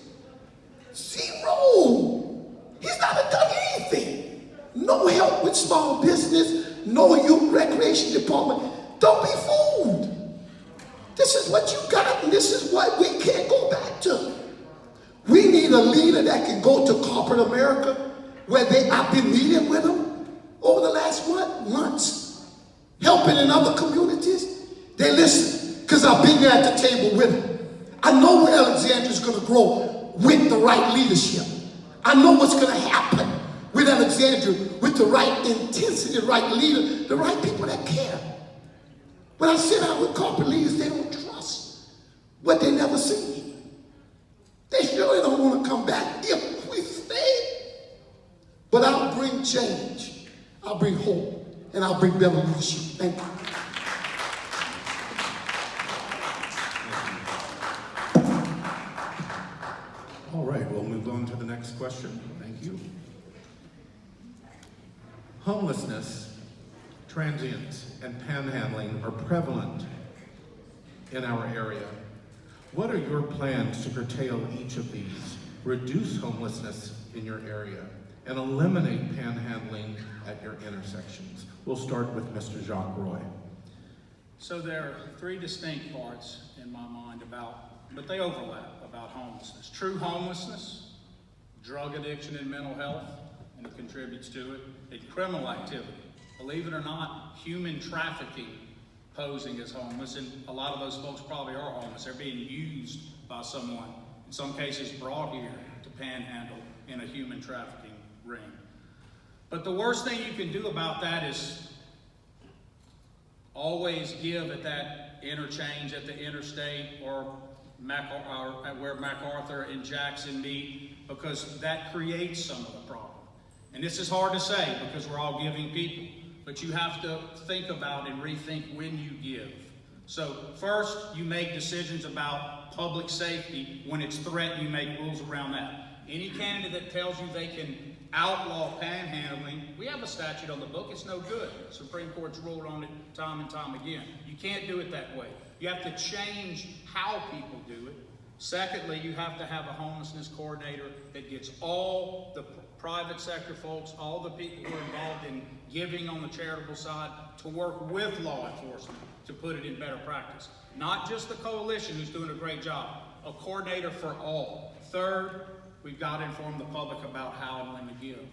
0. He's not done anything. No help with small business, no youth recreation department. Don't be fooled. This is what you got, and this is what we can't go back to. We need a leader that can go to corporate America, where I've been meeting with them over the last months, helping in other communities. They listen, because I've been there at the table with them. I know where Alexandria's going to grow with the right leadership. I know what's going to happen with Alexandria with the right intensity, the right leader, the right people that care. When I sit down with corporate leaders, they don't trust what they never seen. They surely don't want to come back if we stay. But I'll bring change. I'll bring hope. And I'll bring better leadership. Thank you. All right, we'll move on to the next question. Thank you. Homelessness, transients, and panhandling are prevalent in our area. What are your plans to curtail each of these, reduce homelessness in your area, and eliminate panhandling at your intersections? We'll start with Mr. Jacques Roy. So there are 3 distinct parts in my mind about but they overlap about homelessness. True homelessness, drug addiction and mental health, and it contributes to it, and criminal activity. Believe it or not, human trafficking posing as homeless, and a lot of those folks probably are homeless. They're being used by someone, in some cases brought here to panhandle in a human trafficking ring. But the worst thing you can do about that is always give at that interchange at the interstate or where MacArthur and Jackson meet, because that creates some of the problem. And this is hard to say because we're all giving people, but you have to think about and rethink when you give. So first, you make decisions about public safety. When it's threatened, you make rules around that. Any candidate that tells you they can outlaw panhandling, we have a statute on the book, it's no good. The Supreme Court's ruled on it time and time again. You can't do it that way. You have to change how people do it. Secondly, you have to have a homelessness coordinator that gets all the private sector folks, all the people who are involved in giving on the charitable side, to work with law enforcement to put it in better practice. Not just the coalition who's doing a great job, a coordinator for all. Third, we've got to inform the public about how and when to give.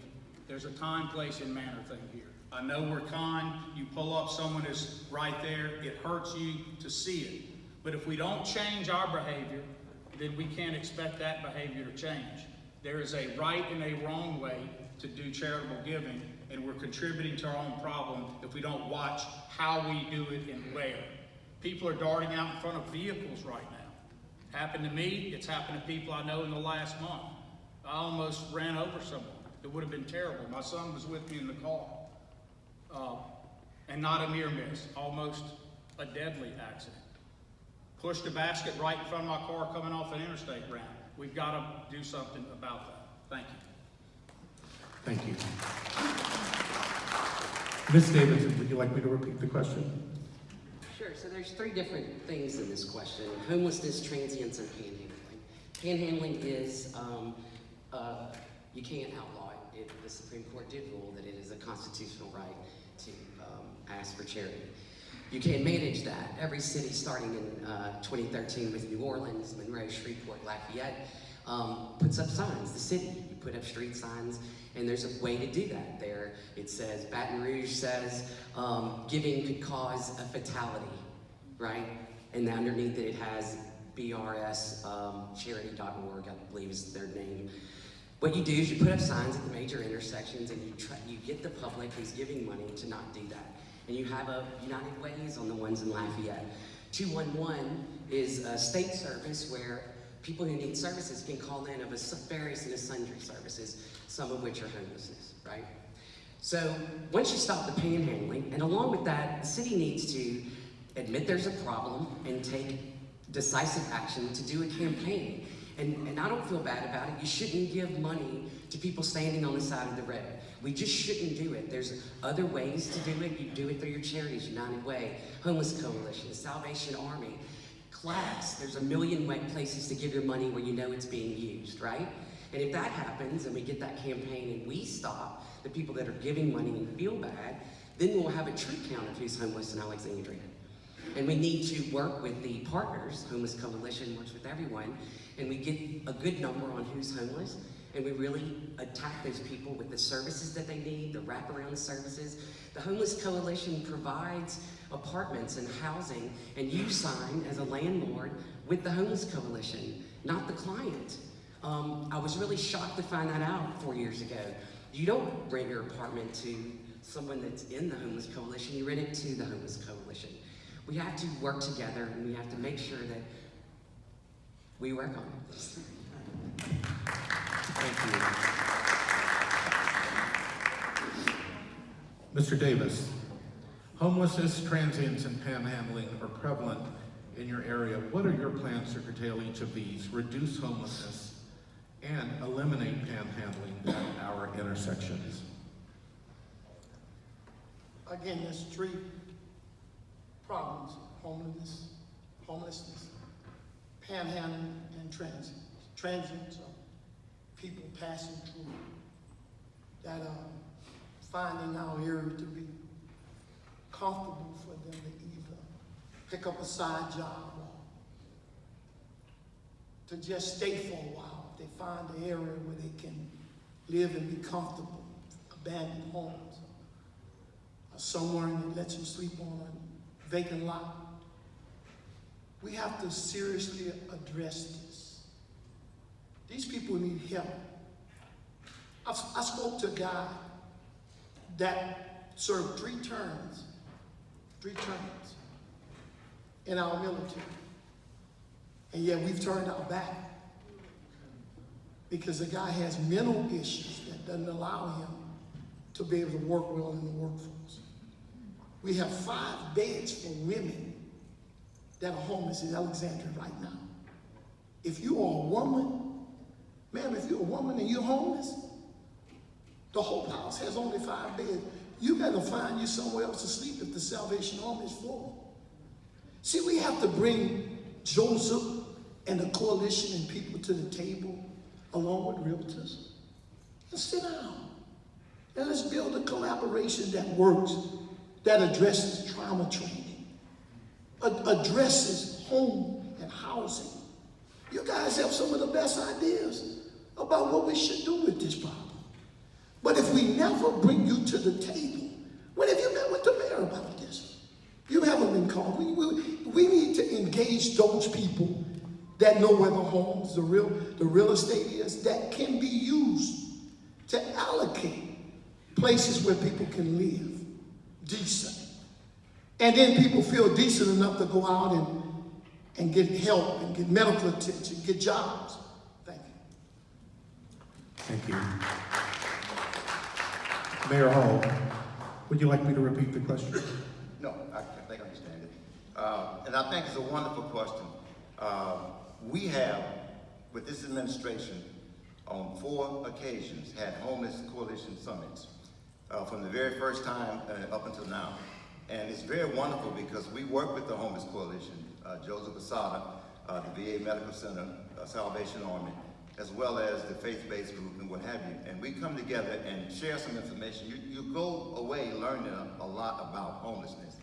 There's a time, place, and manner thing here. I know we're kind. You pull up, someone is right there. It hurts you to see it. But if we don't change our behavior, then we can't expect that behavior to change. There is a right and a wrong way to do charitable giving, and we're contributing to our own problem if we don't watch how we do it and where. People are darting out in front of vehicles right now. Happened to me, it's happened to people I know in the last month. I almost ran over someone. It would have been terrible. My son was with me in the car. And not a near miss, almost a deadly accident. Pushed a basket right in front of my car coming off an interstate ramp. We've got to do something about that. Thank you. Thank you. Ms. Davidson, would you like me to repeat the question? Sure, so there's three different things in this question: homelessness, transients, and panhandling. Panhandling is, you can't outlaw it. The Supreme Court did rule that it is a constitutional right to ask for charity. You can manage that. Every city, starting in 2013 with New Orleans, Monroe, Shreveport, Lafayette, puts up signs. The city, you put up street signs, and there's a way to do that. There, it says, Baton Rouge says, giving could cause a fatality, right? And underneath it has BRScharity.org, I believe is their name. What you do is you put up signs at the major intersections, and you get the public who's giving money to not do that. And you have a United Ways on the ones in Lafayette. 211 is a state service where people who need services can call in of various and sundry services, some of which are homelessness, right? So once you stop the panhandling, and along with that, the city needs to admit there's a problem and take decisive action to do a campaign. And I don't feel bad about it. You shouldn't give money to people standing on the side of the road. We just shouldn't do it. There's other ways to do it. You do it through your charities, United Way, Homeless Coalition, Salvation Army, Class. There's a million places to give your money where you know it's being used, right? And if that happens and we get that campaign and we stop the people that are giving money and feel bad, then we'll have a true count of who's homeless in Alexandria. And we need to work with the partners. Homeless Coalition works with everyone, and we get a good number on who's homeless, and we really attack those people with the services that they need, the wraparound services. The Homeless Coalition provides apartments and housing, and you sign as a landlord with the Homeless Coalition, not the client. I was really shocked to find that out 4 years ago. You don't rent your apartment to someone that's in the Homeless Coalition, you rent it to the Homeless Coalition. We have to work together, and we have to make sure that we work on it. Thank you. Mr. Davis, homelessness, transients, and panhandling are prevalent in your area. What are your plans to curtail each of these, reduce homelessness, and eliminate panhandling at our intersections? Again, there's three problems: homelessness, panhandling, and transit. Transients are people passing through that are finding our area to be comfortable for them to either pick up a side job or to just stay for a while. If they find an area where they can live and be comfortable, abandoned homes, or somewhere that lets them sleep on a vacant lot. We have to seriously address this. These people need help. I spoke to a guy that served three terms in our military. And yet we've turned our back because the guy has mental issues that doesn't allow him to be able to work well in the workforce. We have 5 beds for women that are homeless in Alexandria right now. If you are a woman, ma'am, if you're a woman and you're homeless, the Hope House has only 5 beds. You gotta find you somewhere else to sleep if the Salvation Army is full. See, we have to bring Joseph and the coalition and people to the table along with realtors. Let's sit down and let's build a collaboration that works, that addresses trauma training, addresses home and housing. You guys have some of the best ideas about what we should do with this problem. But if we never bring you to the table, when have you met with the mayor about this? You haven't been called. We need to engage those people that know where the homes, the real estate is, that can be used to allocate places where people can live decent. And then people feel decent enough to go out and get help and get medical attention, get jobs. Thank you. Thank you. Mayor Hall, would you like me to repeat the question? No, I think I understand it. And I think it's a wonderful question. We have, with this administration, on 4 occasions, had homeless coalition summits from the very first time up until now. And it's very wonderful because we work with the Homeless Coalition, Joseph Asada, the VA Medical Center, Salvation Army, as well as the faith-based group and what have you. And we come together and share some information. You go away learning a lot about homelessness.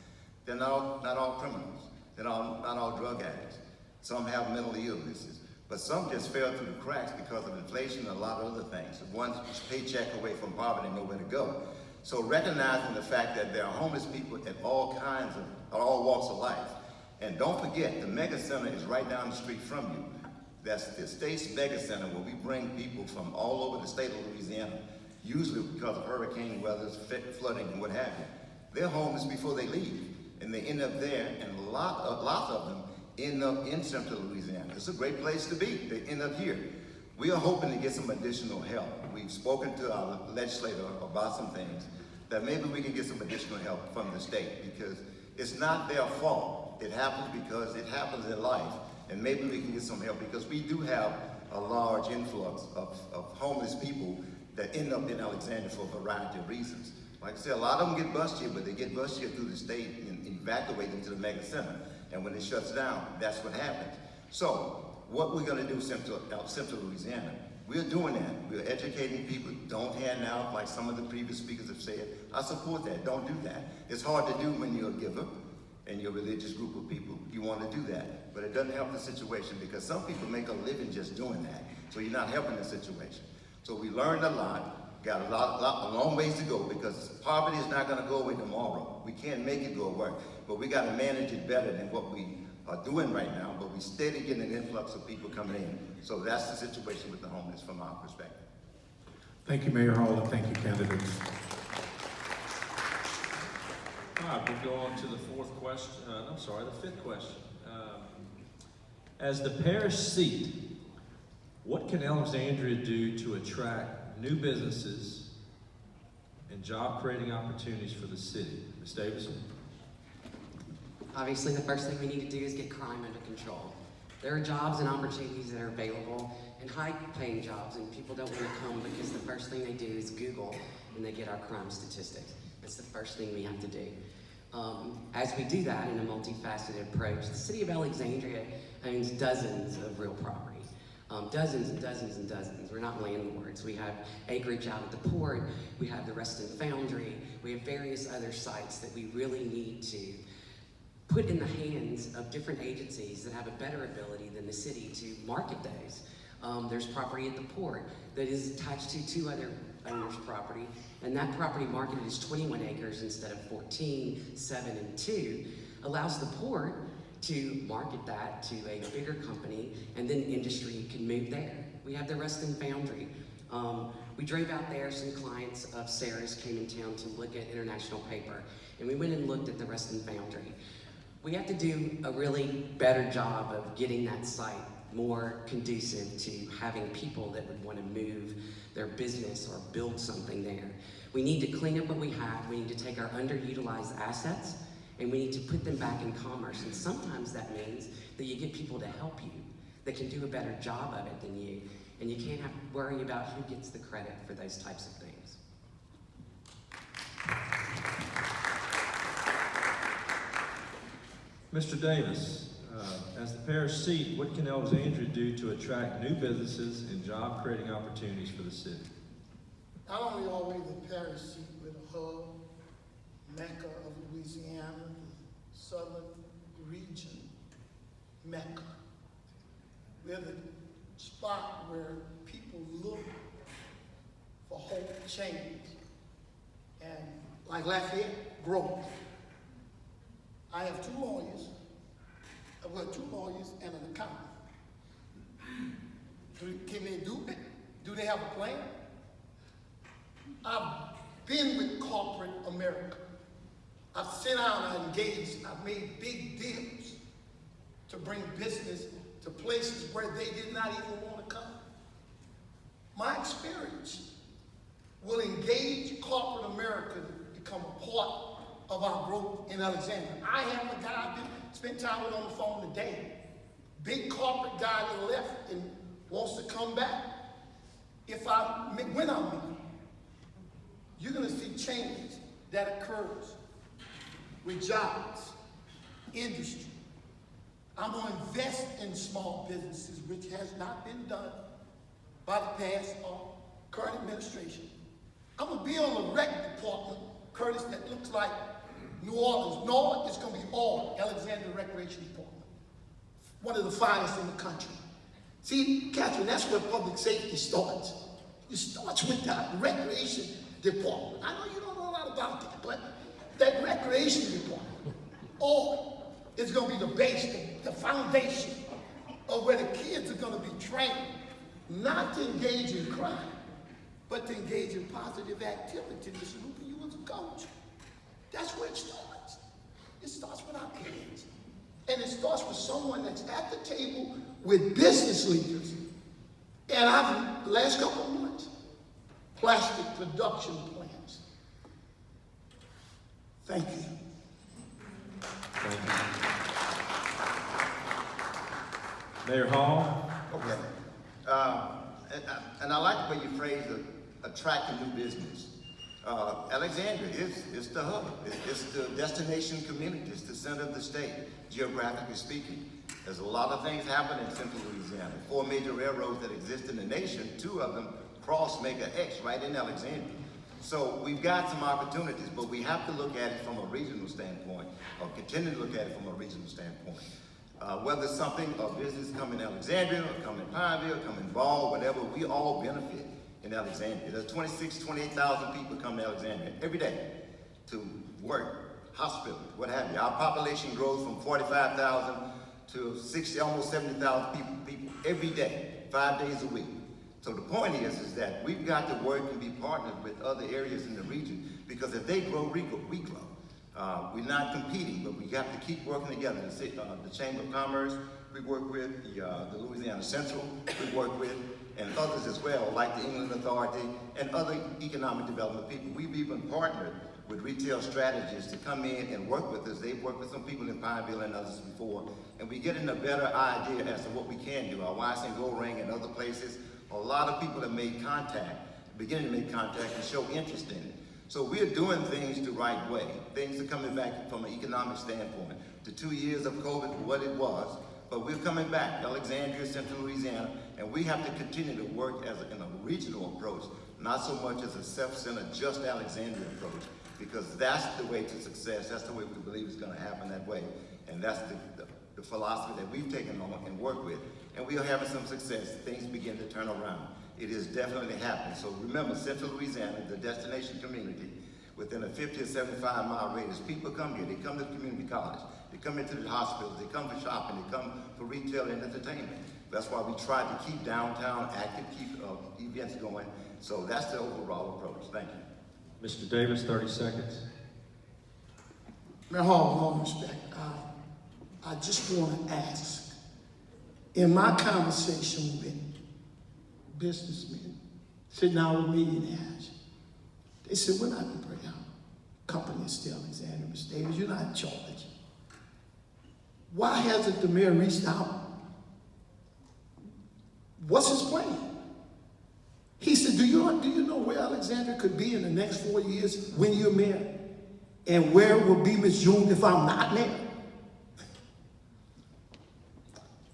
They're not all criminals. They're not all drug addicts. Some have mental illnesses. But some just fell through the cracks because of inflation and a lot of other things. One paycheck away from poverty, nowhere to go. So recognizing the fact that there are homeless people at all walks of life. And don't forget, the mega center is right down the street from you. That's the state's mega center where we bring people from all over the state of Louisiana, usually because of hurricane weather, flooding, and what have you. They're homeless before they leave, and they end up there, and lots of them end up in central Louisiana. It's a great place to be. They end up here. We are hoping to get some additional help. We've spoken to our legislator about some things that maybe we can get some additional help from the state, because it's not their fault. It happens because it happens in life. And maybe we can get some help, because we do have a large influx of homeless people that end up in Alexandria for a variety of reasons. Like I said, a lot of them get bused here, but they get bused here through the state and evacuate them to the mega center. And when it shuts down, that's what happens. So what we're gonna do central Louisiana, we're doing that. We're educating people. Don't hand out like some of the previous speakers have said. I support that. Don't do that. It's hard to do when you're a giver and you're a religious group of people. You want to do that, but it doesn't help the situation, because some people make a living just doing that. So you're not helping the situation. So we learned a lot, got a long ways to go, because poverty is not going to go away tomorrow. We can't make it go away, but we got to manage it better than what we are doing right now, but we steady getting an influx of people coming in. So that's the situation with the homeless from our perspective. Thank you, Mayor Hall, and thank you, candidates. All right, we'll go on to the fifth question. As the parish seat, what can Alexandria do to attract new businesses and job-creating opportunities for the city? Ms. Davison? Obviously, the first thing we need to do is get crime under control. There are jobs and opportunities that are available, and high-paying jobs, and people don't want to come because the first thing they do is Google, and they get our crime statistics. That's the first thing we have to do. As we do that in a multifaceted approach, the city of Alexandria owns dozens of real property. Dozens and dozens and dozens. We're not landlords. We have acreage out at the port. We have the Reston Foundry. We have various other sites that we really need to put in the hands of different agencies that have a better ability than the city to market those. There's property at the port that is attached to 2 other owners' property, and that property marketed is 21 acres instead of 14, 7, and 2, allows the port to market that to a bigger company, and then industry can move there. We have the Ruston Foundry. We drove out there, some clients of Sarah's came in town to look at International Paper, and we went and looked at the Ruston Foundry. We have to do a really better job of getting that site more conducive to having people that would want to move their business or build something there. We need to clean up what we have. We need to take our underutilized assets and we need to put them back in commerce. And sometimes that means that you get people to help you that can do a better job of it than you. And you can't have to worry about who gets the credit for those types of things. Mr. Davis, as the parish seat, what can Alexandria do to attract new businesses and job-creating opportunities for the city? Not only are we the parish seat with a hub, Mecca of Louisiana, the southern region, Mecca. We're the spot where people look for hope, change, and like Lafayette, growth. I have 2 lawyers. I've got 2 lawyers and an accountant. Can they do it? Do they have a plan? I've been with corporate America. I've sat down, I've engaged, I've made big deals to bring business to places where they did not even want to come. My experience will engage corporate America to become a part of our growth in Alexandria. I have a guy I've spent time with on the phone today. Big corporate guy that left and wants to come back. When I'm in, you're gonna see change that occurs with jobs, industry. I'm gonna invest in small businesses, which has not been done by the past or current administration. I'm gonna be on the rec department, Curtis, that looks like New Orleans. No, it's gonna be all Alexandria Recreation Department. One of the finest in the country. See, Catherine, that's where public safety starts. It starts with that recreation department. I know you don't know a lot about that, but that recreation department, all is gonna be the base, the foundation of where the kids are gonna be trained, not to engage in crime, but to engage in positive activity. Mr. Lupe, you was a coach. That's where it starts. It starts with our kids. And it starts with someone that's at the table with business leaders. And I've, the last couple of months, plastic production plants. Thank you. Thank you. Mayor Hall? Okay. And I like the way you phrase attracting new business. Alexandria is the hub. It's the destination community. It's the center of the state, geographically speaking. There's a lot of things happening in central Louisiana. 4 major railroads that exist in the nation, 2 of them cross Mega X right in Alexandria. So we've got some opportunities, but we have to look at it from a regional standpoint, or continue to look at it from a regional standpoint. Whether it's something, a business come in Alexandria, or come in Pineville, come in Ball, whatever, we all benefit in Alexandria. There's 28,000 people come to Alexandria every day to work, hospital, what have you. Our population grows from 45,000 to 60, almost 70,000 people every day, 5 days a week. So the point is that we've got to work and be partnered with other areas in the region, because if they grow, we grow. We're not competing, but we have to keep working together. The Chamber of Commerce, we work with, the Louisiana Central, we work with, and others as well, like the Inland Authority and other economic development people. We've even partnered with retail strategists to come in and work with us. They've worked with some people in Pineville and others before, and we're getting a better idea as to what we can do. Our Wise and Gold Ring and other places, a lot of people have made contact, beginning to make contact and show interest in it. So we're doing things the right way. Things are coming back from an economic standpoint. The 2 years of COVID, what it was, but we're coming back, Alexandria, Central Louisiana, and we have to continue to work in a regional approach, not so much as a self-centered, just Alexandria approach. because that's the way to success. That's the way we believe it's going to happen that way. And that's the philosophy that we've taken on and worked with. And we are having some success. Things begin to turn around. It is definitely happening. So remember, Central Louisiana, the destination community, within a 50 or 75-mile radius, people come here. They come to the community college. They come into the hospitals. They come for shopping. They come for retail and entertainment. That's why we try to keep downtown active, keep events going. So that's the overall approach. Thank you. Mr. Davis, 30 seconds. Mayor Hall, with all respect, I just want to ask, in my conversation with businessmen, sitting down with millionaires, they said, we're not going to bring out company in still Alexandria, Mr. Davis, you're not in charge. Why hasn't the mayor reached out? What's his plan? He said, do you know where Alexandria could be in the next 4 years when you're mayor? And where will be Ms. June if I'm not mayor?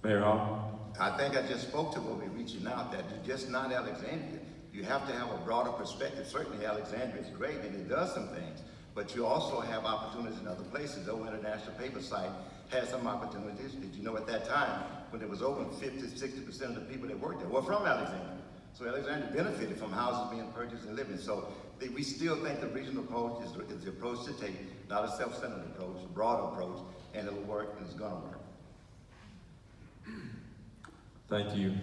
Mayor Hall. I think I just spoke to when we're reaching out that you're just not Alexandria. You have to have a broader perspective. Certainly Alexandria is great and it does some things, but you also have opportunities in other places. The International Paper Site had some opportunities. Did you know at that time, when it was open, 50-60% of the people that worked there were from Alexandria. So Alexandria benefited from houses being purchased and living. So we still think the regional approach is the approach to take, not a self-centered approach, a broad approach, and it'll work and it's gonna work. Thank you.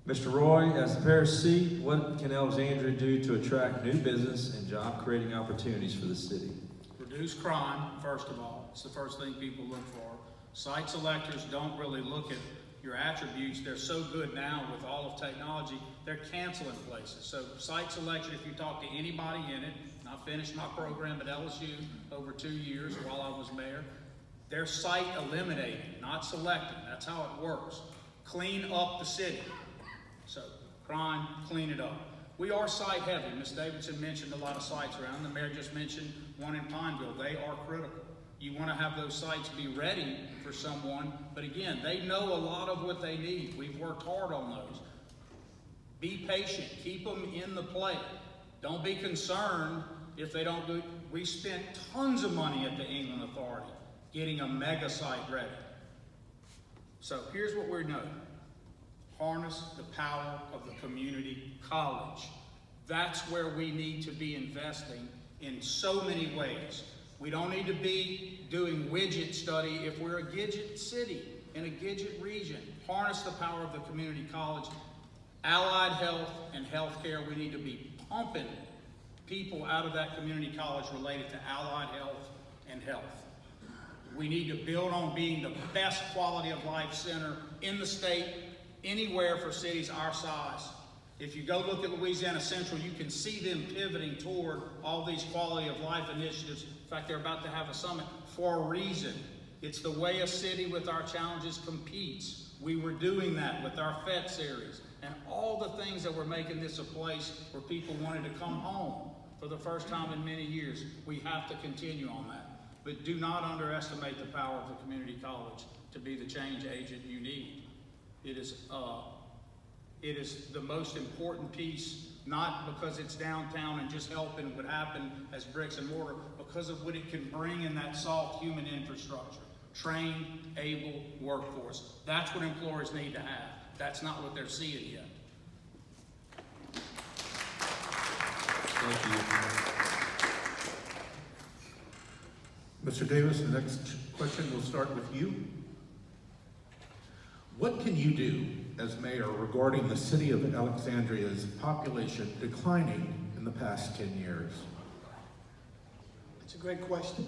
Mr. Roy, as the parish seat, what can Alexandria do to attract new business and job-creating opportunities for the city? Reduce crime, first of all. It's the first thing people look for. Site selectors don't really look at your attributes. They're so good now with all of technology, they're canceling places. So site selection, if you talk to anybody in it, and I finished my program at LSU over 2 years while I was mayor, they're site eliminating, not selecting. That's how it works. Clean up the city. So crime, clean it up. We are site heavy. Ms. Davidson mentioned a lot of sites around. The mayor just mentioned one in Pineville. They are critical. You want to have those sites be ready for someone, but again, they know a lot of what they need. We've worked hard on those. Be patient, keep them in the play. Don't be concerned if they don't do. We spent tons of money at the England Authority getting a mega site ready. So here's what we're doing. Harness the power of the community college. That's where we need to be investing in so many ways. We don't need to be doing widget study if we're a Gidget city, in a Gidget region. Harness the power of the community college. Allied health and healthcare, we need to be pumping people out of that community college related to allied health and health. We need to build on being the best quality of life center in the state, anywhere for cities our size. If you go look at Louisiana Central, you can see them pivoting toward all these quality of life initiatives. In fact, they're about to have a summit for a reason. It's the way a city with our challenges competes. We were doing that with our FET series and all the things that were making this a place where people wanted to come home for the first time in many years. We have to continue on that. But do not underestimate the power of the community college to be the change agent you need. It is the most important piece, not because it's downtown and just helping what happened as bricks and mortar, because of what it can bring in that soft human infrastructure. Trained, able workforce. That's what employers need to have. That's not what they're seeing yet. Thank you. Mr. Davis, the next question will start with you. What can you do as mayor regarding the city of Alexandria's population declining in the past 10 years? It's a great question.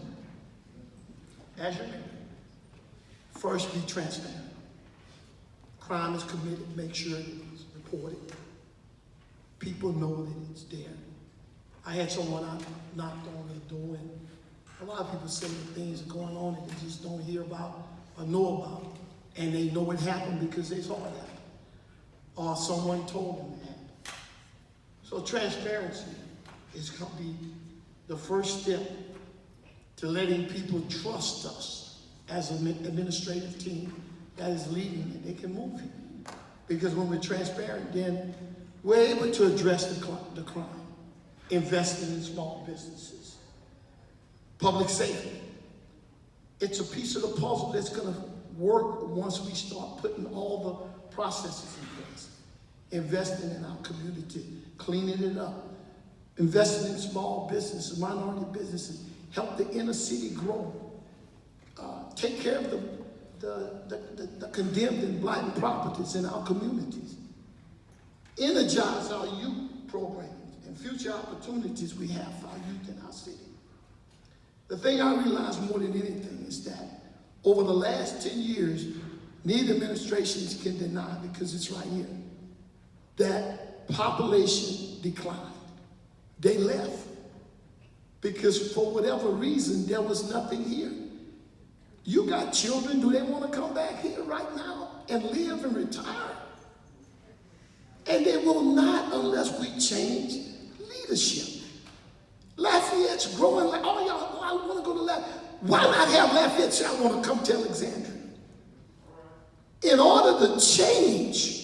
As your mayor, first be transparent. Crime is committed, make sure it's reported. People know that it's there. I had someone I knocked on the door, and a lot of people say that things are going on that they just don't hear about or know about. And they know it happened because they saw it happen. Or someone told them it happened. So transparency is going to be the first step to letting people trust us as an administrative team that is leading and they can move it. Because when we're transparent, then we're able to address the crime. investing in small businesses. Public safety. It's a piece of the puzzle that's going to work once we start putting all the processes in place. Investing in our community, cleaning it up, investing in small businesses, minority businesses, help the inner city grow, take care of the condemned and blighted properties in our communities, energize our youth programs and future opportunities we have for our youth in our city. The thing I realize more than anything is that over the last 10 years, neither administrations can deny, because it's right here, that population declined. They left because for whatever reason, there was nothing here. You got children, do they want to come back here right now and live and retire? And they will not unless we change leadership. Lafayette's growing like, oh y'all, I want to go to Lafayette. Why not have Lafayette say, I want to come to Alexandria? In order to change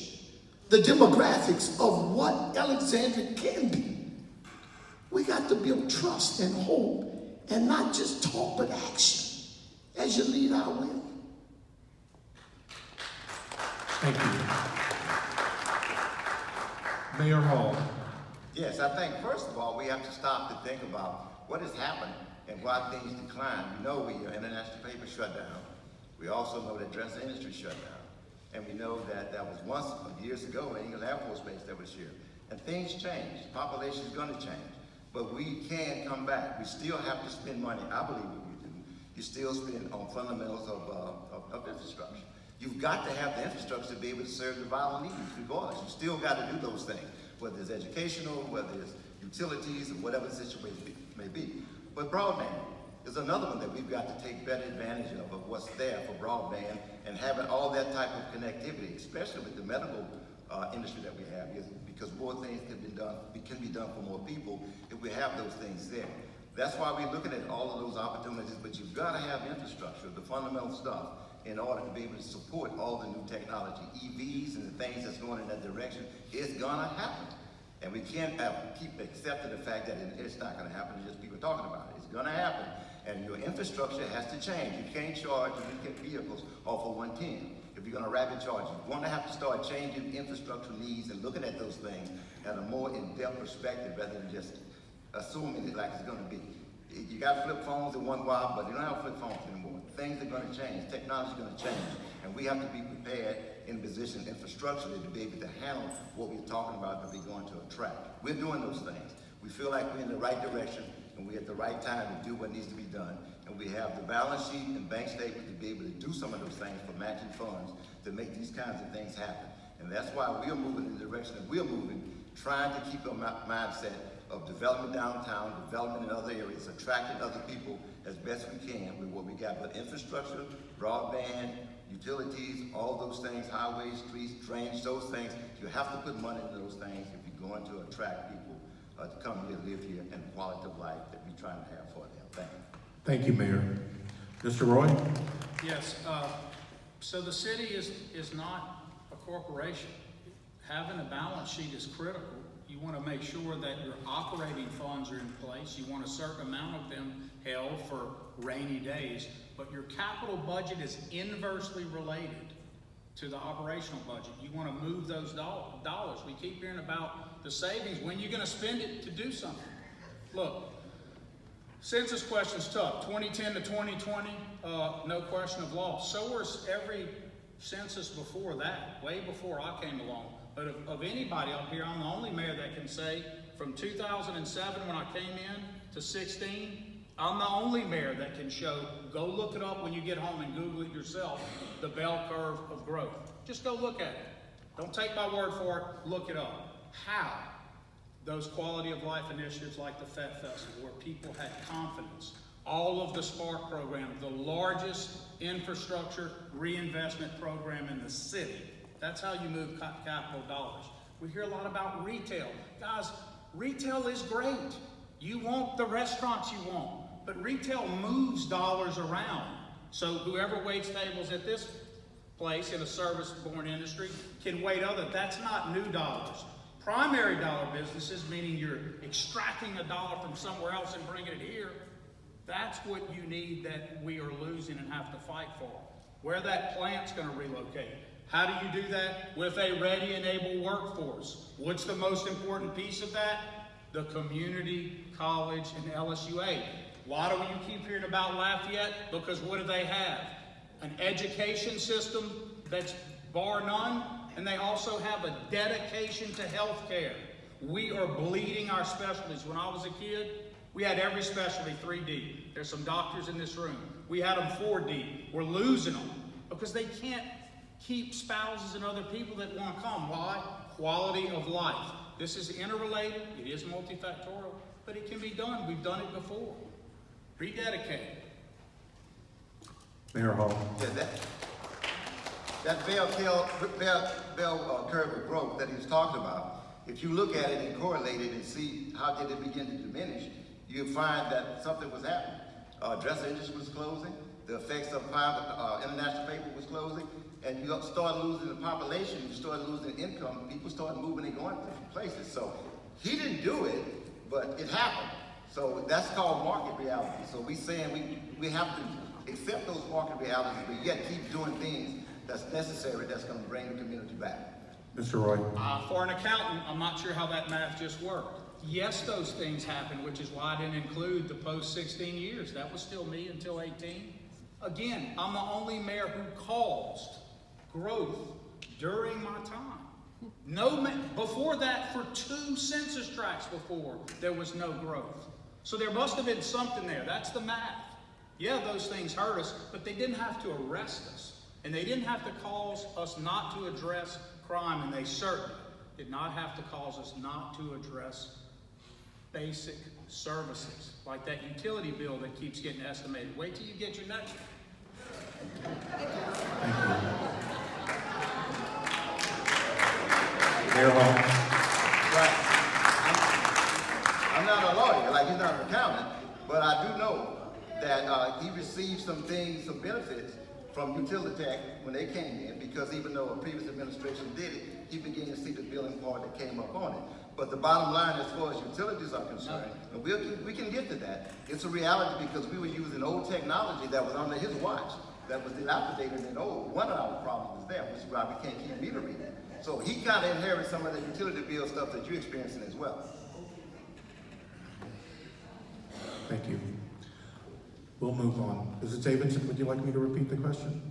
the demographics of what Alexandria can be, we got to build trust and hope, and not just talk, but action as you lead our way. Thank you. Mayor Hall. Yes, I think first of all, we have to stop to think about what has happened and why things decline. We know international paper shut down. We also know that dress industry shut down. And we know that that was once, years ago, an English Air Force Base that was here. And things change. Population is going to change. But we can come back. We still have to spend money. I believe what we do. You still spend on fundamentals of infrastructure. You've got to have the infrastructure to be able to serve the vital needs regardless. You still got to do those things, whether it's educational, whether it's utilities, or whatever the situation may be. But broadband is another one that we've got to take better advantage of what's there for broadband and having all that type of connectivity, especially with the medical industry that we have, because more things can be done for more people if we have those things there. That's why we're looking at all of those opportunities, but you've got to have infrastructure, the fundamental stuff, in order to be able to support all the new technology. EVs and the things that's going in that direction is gonna happen. And we can't keep accepting the fact that it's not gonna happen, it's just people talking about it. It's gonna happen, and your infrastructure has to change. You can't charge vehicles off of 110 if you're gonna rapid charge. You're gonna have to start changing infrastructure needs and looking at those things at a more in-depth perspective rather than just assuming it like it's gonna be. You got flip phones in one while, but you don't have flip phones anymore. Things are gonna change, technology's gonna change, and we have to be prepared in position infrastructurally to be able to handle what we're talking about that we're going to attract. We're doing those things. We feel like we're in the right direction, and we're at the right time to do what needs to be done. And we have the balance sheet and bank statement to be able to do some of those things for matching funds to make these kinds of things happen. And that's why we're moving in the direction that we're moving, trying to keep a mindset of development downtown, development in other areas, attracting other people as best we can with what we got. But infrastructure, broadband, utilities, all those things, highways, streets, drainage, those things, you have to put money into those things if you're going to attract people to come here, live here, and the quality of life that we're trying to have for them. Thank you. Thank you, Mayor. Mr. Roy? Yes, so the city is not a corporation. Having a balance sheet is critical. You want to make sure that your operating funds are in place. You want a certain amount of them held for rainy days, but your capital budget is inversely related to the operational budget. You want to move those dollars. We keep hearing about the savings. When are you going to spend it to do something? Look, census question's tough. 2010 to 2020, no question of loss. So was every census before that, way before I came along. But of anybody up here, I'm the only mayor that can say from 2007 when I came in to 16, I'm the only mayor that can show, go look it up when you get home and Google it yourself, the bell curve of growth. Just go look at it. Don't take my word for it, look it up. How? Those quality of life initiatives like the Fett Festival, where people had confidence. All of the Spark program, the largest infrastructure reinvestment program in the city. That's how you move capital dollars. We hear a lot about retail. Guys, retail is great. You want the restaurants you want, but retail moves dollars around. So whoever waits tables at this place in a service-borne industry can wait other. That's not new dollars. Primary dollar businesses, meaning you're extracting a dollar from somewhere else and bringing it here, that's what you need that we are losing and have to fight for. Where that plant's going to relocate. How do you do that? With a ready and able workforce. What's the most important piece of that? The community college and LSUA. Why do you keep hearing about Lafayette? Because what do they have? An education system that's bar none, and they also have a dedication to health care. We are bleeding our specialties. When I was a kid, we had every specialty 3D. There's some doctors in this room. We had them 4D. We're losing them because they can't keep spouses and other people that want to come. Why? Quality of life. This is interrelated. It is multifactorial, but it can be done. We've done it before. Rededicate. Mayor Hall. Yeah, that bell curve of growth that he was talking about, if you look at it and correlate it and see how did it begin to diminish, you find that something was happening. Dress industry was closing, the effects of private international paper was closing, and you started losing the population, you started losing income, people started moving and going to different places. So he didn't do it, but it happened. So that's called market reality. So we saying we have to accept those market realities, but yet keep doing things that's necessary that's going to bring the community back. Mr. Roy. For an accountant, I'm not sure how that math just worked. Yes, those things happened, which is why I didn't include the post 16 years. That was still me until 18. Again, I'm the only mayor who caused growth during my time. Before that, for 2 census tracts before, there was no growth. So there must have been something there. That's the math. Yeah, those things hurt us, but they didn't have to arrest us. And they didn't have to cause us not to address crime, and they certainly did not have to cause us not to address basic services, like that utility bill that keeps getting estimated. Wait till you get your next one. Thank you. Mayor Hall. Right. I'm not a lawyer, like he's not an accountant, but I do know that he received some things, some benefits from Utilitech when they came in, because even though a previous administration did it, he began to see the billing part that came up on it. But the bottom line, as far as utilities are concerned, and we can get to that, it's a reality because we were using old technology that was under his watch, that was dilapidated and old. One of our problems is there, which is why we can't keep meter reading. So he kind of inherited some of the utility bill stuff that you're experiencing as well. Thank you. We'll move on. Mrs. Davidson, would you like me to repeat the question?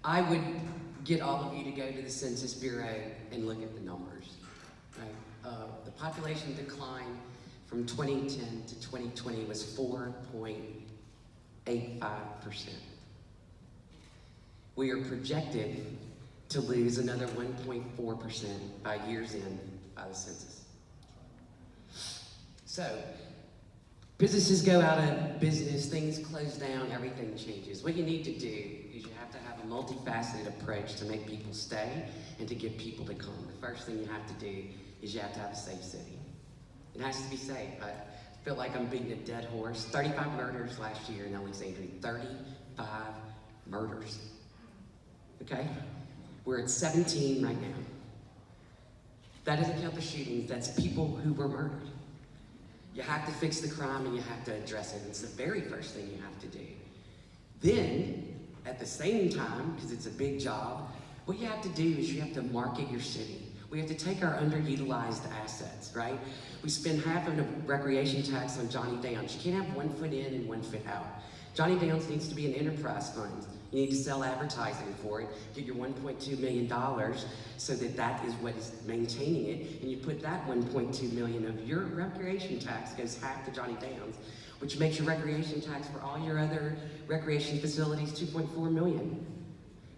I would get all of you to go to the Census Bureau and look at the numbers. Right? The population decline from 2010 to 2020 was 4.85%. We are projected to lose another 1.4% by year's end by the census. So, businesses go out of business, things close down, everything changes. What you need to do is you have to have a multifaceted approach to make people stay and to get people to come. The first thing you have to do is you have to have a safe city. It has to be safe. I feel like I'm beating a dead horse. 35 murders last year in Alexandria. 35 murders. Okay? We're at 17 right now. That doesn't count the shootings. That's people who were murdered. You have to fix the crime and you have to address it. It's the very first thing you have to do. Then, at the same time, because it's a big job, what you have to do is you have to market your city. We have to take our underutilized assets, right? We spend half of the recreation tax on Johnny Downs. You can't have 1 foot in and 1 foot out. Johnny Downs needs to be an enterprise fund. You need to sell advertising for it, get your $1.2 million so that is what is maintaining it. And you put that $1.2 million of your recreation tax goes half to Johnny Downs, which makes your recreation tax for all your other recreation facilities $2.4 million.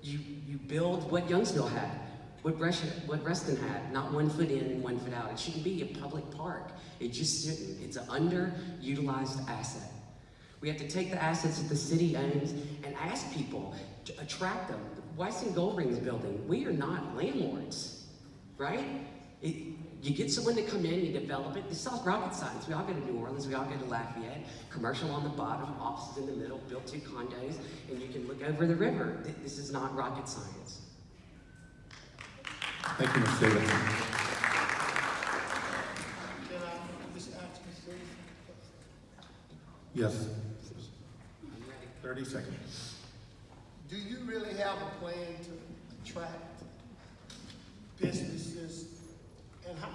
You build what Youngsville had, what Reston had, not 1 foot in and 1 foot out. It shouldn't be a public park. It just shouldn't. It's an underutilized asset. We have to take the assets that the city owns and ask people to attract them. The Weiss and Gold Rings building, we are not landlords, right? You get someone to come in, you develop it. This is all rocket science. We all go to New Orleans, we all go to Lafayette. Commercial on the bottom, offices in the middle, built 2 condos, and you can look over the river. This is not rocket science. Thank you, Ms. Davidson. Can I just ask you, Yes, I'm ready. 30 seconds. do you really have a plan to attract businesses, and how?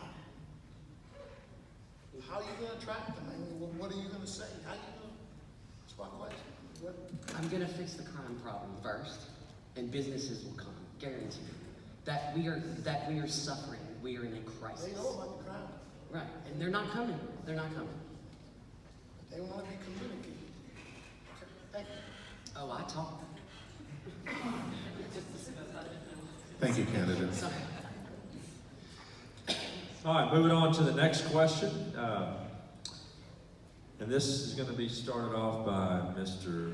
How are you gonna attract them? I mean, what are you gonna say? How you gonna, that's my question. What? I'm gonna fix the crime problem first, and businesses will come, guaranteed. That we are suffering. We are in a crisis. They know about the crime. Right, and they're not coming. They're not coming. They wanna be communicated. Okay, thank you. Oh, I talk. Thank you, candidates. Sorry. All right, moving on to the next question. And this is going to be started off by Mr.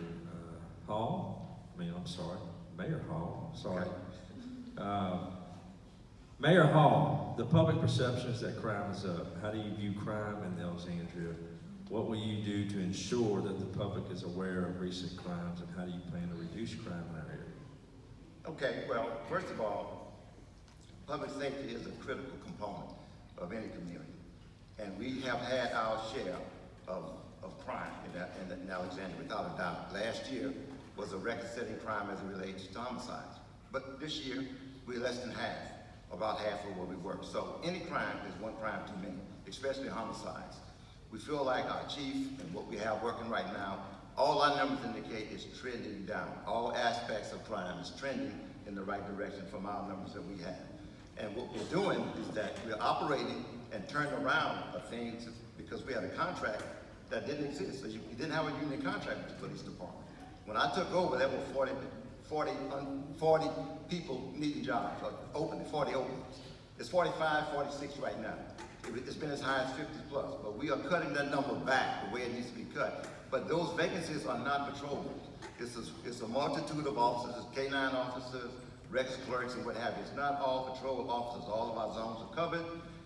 Hall. Mayor Hall. Sorry. Mayor Hall, the public perception is that crime is up. How do you view crime in Alexandria? What will you do to ensure that the public is aware of recent crimes, and how do you plan to reduce crime in our area? Okay, well, first of all, public safety is a critical component of any community. And we have had our share of crime in Alexandria, without a doubt. Last year was a record-setting crime as it relates to homicides. But this year, we're less than half, about half of where we were. So any crime is one crime too many, especially homicides. We feel like our chief and what we have working right now, all our numbers indicate is trending down. All aspects of crime is trending in the right direction from our numbers that we have. And what we're doing is that we're operating and turning around things because we had a contract that didn't exist. So you didn't have a union contract with the police department. When I took over, there were 40 people needing jobs, or 40 openings. It's 45, 46 right now. It's been as high as 50 plus, but we are cutting that number back the way it needs to be cut. But those vacancies are not patrollers. It's a multitude of officers, K-9 officers, records clerks, and what have you. It's not all patrol officers. All of our zones are covered.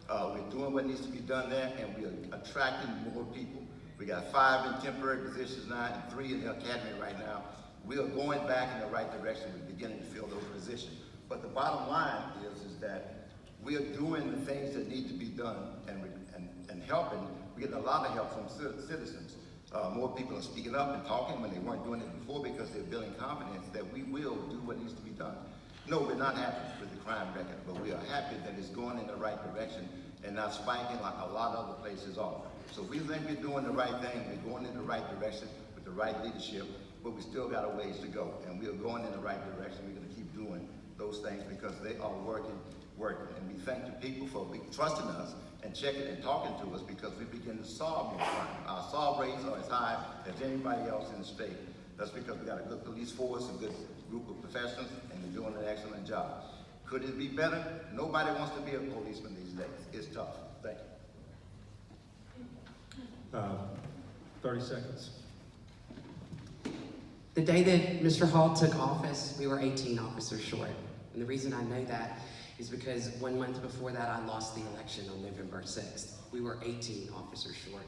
We're doing what needs to be done there, and we are attracting more people. We got 5 in temporary positions now and 3 in the academy right now. We are going back in the right direction. We're beginning to fill those positions. But the bottom line is that we are doing the things that need to be done and helping. We're getting a lot of help from citizens. More people are speaking up and talking when they weren't doing it before because they're building confidence that we will do what needs to be done. No, we're not happy with the crime record, but we are happy that it's going in the right direction and not spiking like a lot of other places are. So we think we're doing the right thing. We're going in the right direction with the right leadership, but we still got a ways to go. And we are going in the right direction. We're going to keep doing those things because they are working. And we thank the people for trusting us and checking and talking to us because we begin to solve more crime. Our solve rates are as high as anybody else in the state. That's because we got a good police force, a good group of professionals, and they're doing an excellent job. Could it be better? Nobody wants to be a policeman these days. It's tough. Thank you. 30 seconds. The day that Mr. Hall took office, we were 18 officers short. And the reason I know that is because 1 month before that, I lost the election on November 6th. We were 18 officers short.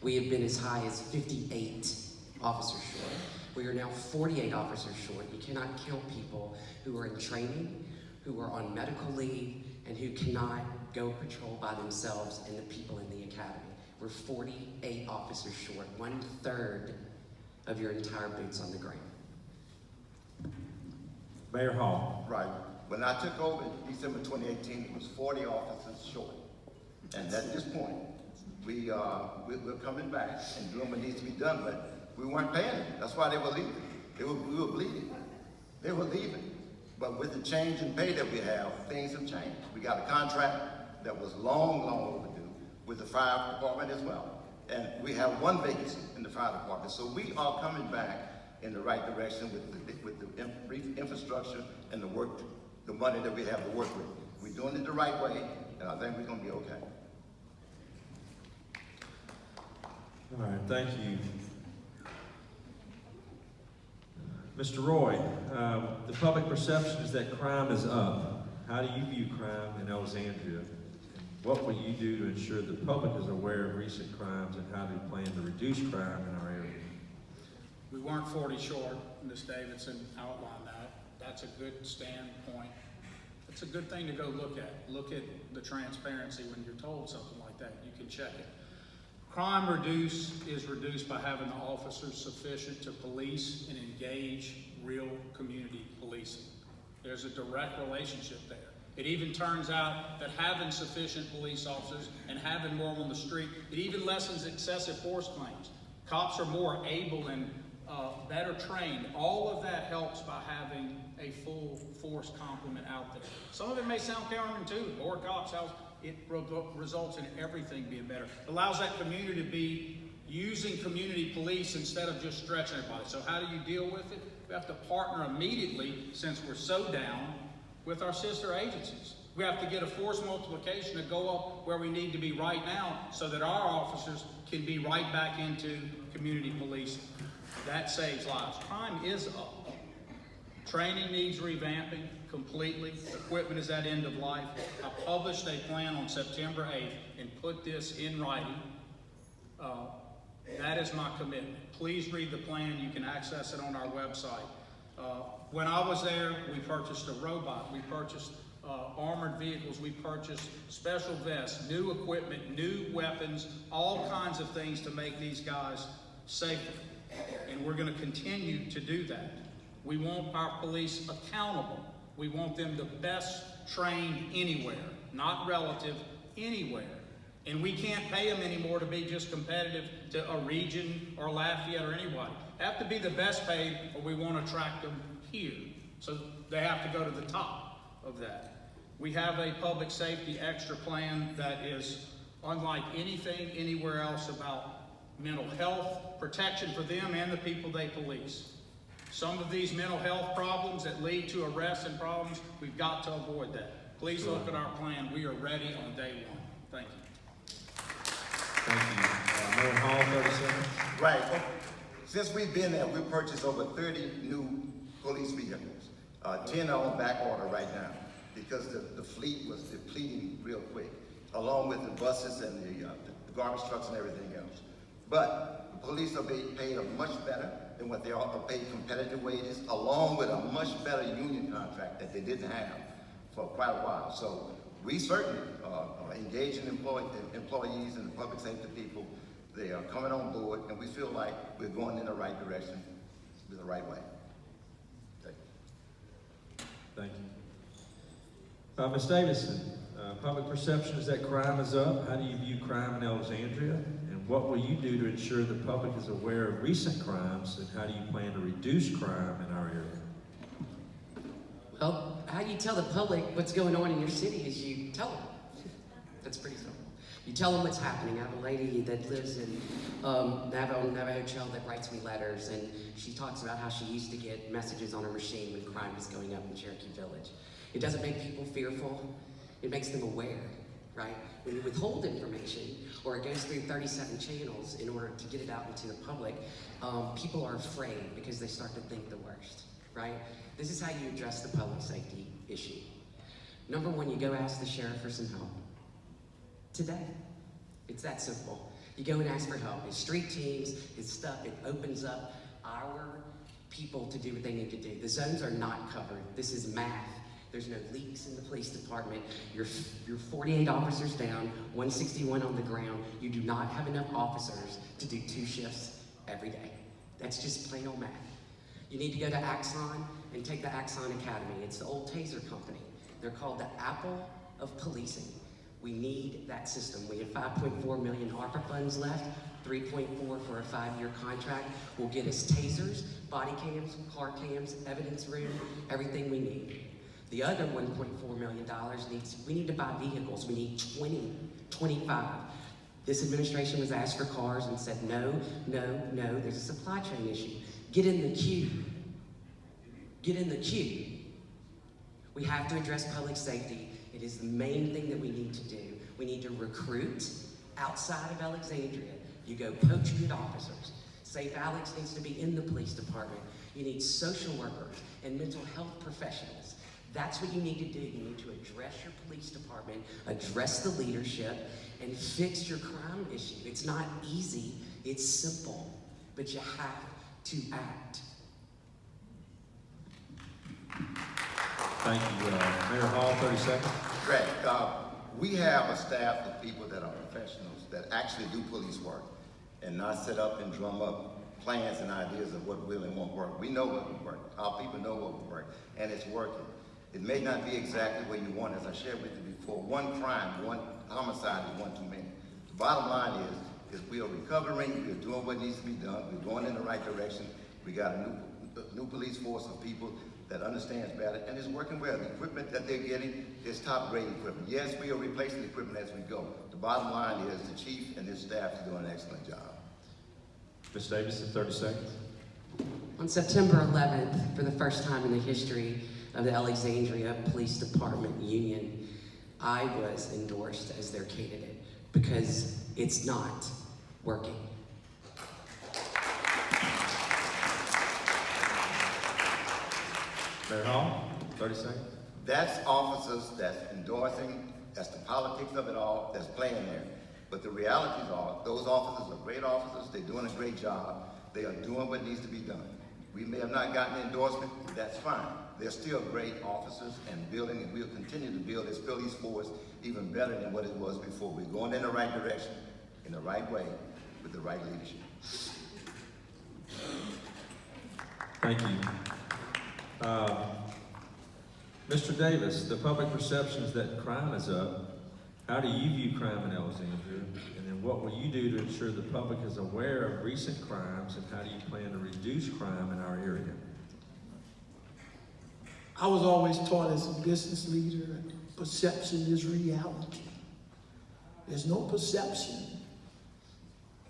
We have been as high as 58 officers short. We are now 48 officers short. You cannot count people who are in training, who are on medical leave, and who cannot go patrol by themselves, and the people in the academy. We're 48 officers short, 1/3 of your entire boots on the ground. Mayor Hall. Right. When I took over in December 2018, it was 40 officers short. And at this point, we're coming back and doing what needs to be done, but we weren't paying them. That's why they were leaving. We were bleeding. They were leaving. But with the change in pay that we have, things have changed. We got a contract that was long overdue with the fire department as well. And we have 1 vacancy in the fire department. So we are coming back in the right direction with the infrastructure and the money that we have to work with. We're doing it the right way, and I think we're going to be okay. All right, thank you. Mr. Roy, the public perception is that crime is up. How do you view crime in Alexandria? what will you do to ensure the public is aware of recent crimes, and how do you plan to reduce crime in our area? We weren't 40 short, Ms. Davidson outlined that. That's a good standpoint. It's a good thing to go look at. Look at the transparency when you're told something like that. You can check it. Crime is reduced by having the officers sufficient to police and engage real community policing. There's a direct relationship there. It even turns out that having sufficient police officers and having more on the street, it even lessens excessive force claims. Cops are more able and better trained. All of that helps by having a full force complement out there. Some of it may sound counterintuitive. More cops, it results in everything being better. It allows that community to be using community police instead of just stretching everybody. So how do you deal with it? We have to partner immediately, since we're so down, with our sister agencies. We have to get a force multiplication to go up where we need to be right now so that our officers can be right back into community policing. That saves lives. Crime is up. Training needs revamping completely. Equipment is at end of life. I published a plan on September 8th and put this in writing. That is my commitment. Please read the plan. You can access it on our website. When I was there, we purchased a robot. We purchased armored vehicles. We purchased special vests, new equipment, new weapons, all kinds of things to make these guys safer. And we're going to continue to do that. We want our police accountable. We want them the best trained anywhere, not relative, anywhere. And we can't pay them anymore to be just competitive to a region or Lafayette or anybody. They have to be the best paid, or we won't attract them here. So they have to go to the top of that. We have a public safety extra plan that is unlike anything anywhere else about mental health protection for them and the people they police. Some of these mental health problems that lead to arrests and problems, we've got to avoid that. Please look at our plan. We are ready on day one. Thank you. Thank you. Mayor Hall, 30 seconds. Right. Since we've been there, we've purchased over 30 new police vehicles. 10 are on back order right now because the fleet was depleting real quick, along with the buses and the garbage trucks and everything else. But the police are being paid much better than what they are paid competitive wages, along with a much better union contract that they didn't have for quite a while. So we certainly are engaging employees and the public safety people. They are coming on board, and we feel like we're going in the right direction, the right way. Thank you. Ms. Davidson, public perception is that crime is up. How do you view crime in Alexandria? And what will you do to ensure the public is aware of recent crimes? And how do you plan to reduce crime in our area? Well, how you tell the public what's going on in your city is you tell them. That's pretty simple. You tell them what's happening. I have a lady that lives in Navajo Trail that writes me letters, and she talks about how she used to get messages on her machine when crime was going up in Cherokee Village. It doesn't make people fearful. It makes them aware, right? When you withhold information, or it goes through 37 channels in order to get it out into the public, people are afraid because they start to think the worst, right? This is how you address the public safety issue. Number one, you go ask the sheriff for some help. Today. It's that simple. You go and ask for help. His street teams, his stuff, it opens up our people to do what they need to do. The zones are not covered. This is math. There's no leaks in the police department. You're 48 officers down, 161 on the ground. You do not have enough officers to do 2 shifts every day. That's just plain old math. You need to go to Axon and take the Axon Academy. It's the old Taser company. They're called the Apple of Policing. We need that system. We have 5.4 million ARPA funds left, 3.4 for a 5-year contract. Will get us tasers, body cams, car cams, evidence room, everything we need. The other $1.4 million we need to buy vehicles. We need 25. This administration was asked for cars and said, no, there's a supply chain issue. Get in the queue. Get in the queue. We have to address public safety. It is the main thing that we need to do. We need to recruit outside of Alexandria. You go poach good officers. Safe Alex needs to be in the police department. You need social workers and mental health professionals. That's what you need to do. You need to address your police police department, address the leadership, and fix your crime issue. It's not easy, it's simple, but you have to act. Thank you, Mayor Hall, 30 seconds. Greg, we have a staff of people that are professionals that actually do police work and not sit up and drum up plans and ideas of what will and won't work. We know what will work. Our people know what will work, and it's working. It may not be exactly what you want, as I shared with you before. One crime, one homicide is one too many. The bottom line is we are recovering, we are doing what needs to be done, we're going in the right direction. We got a new police force of people that understands better, and it's working well. The equipment that they're getting is top-grade equipment. Yes, we are replacing equipment as we go. The bottom line is the chief and his staff is doing an excellent job. Ms. Davis, in 30 seconds. On September 11th, for the first time in the history of the Alexandria Police Department Union, I was endorsed as their candidate because it's not working. Mayor Hall, 30 seconds. That's officers that's endorsing, that's the politics of it all, that's playing there. But the realities are, those officers are great officers, they're doing a great job, they are doing what needs to be done. We may have not gotten endorsement, that's fine. They're still great officers and building, and we'll continue to build this police force even better than what it was before. We're going in the right direction, in the right way, with the right leadership. Thank you. Mr. Davis, the public perception is that crime is up. How do you view crime in Alexandria? And then what will you do to ensure the public is aware of recent crimes, and how do you plan to reduce crime in our area? I was always taught as a business leader, perception is reality. There's no perception.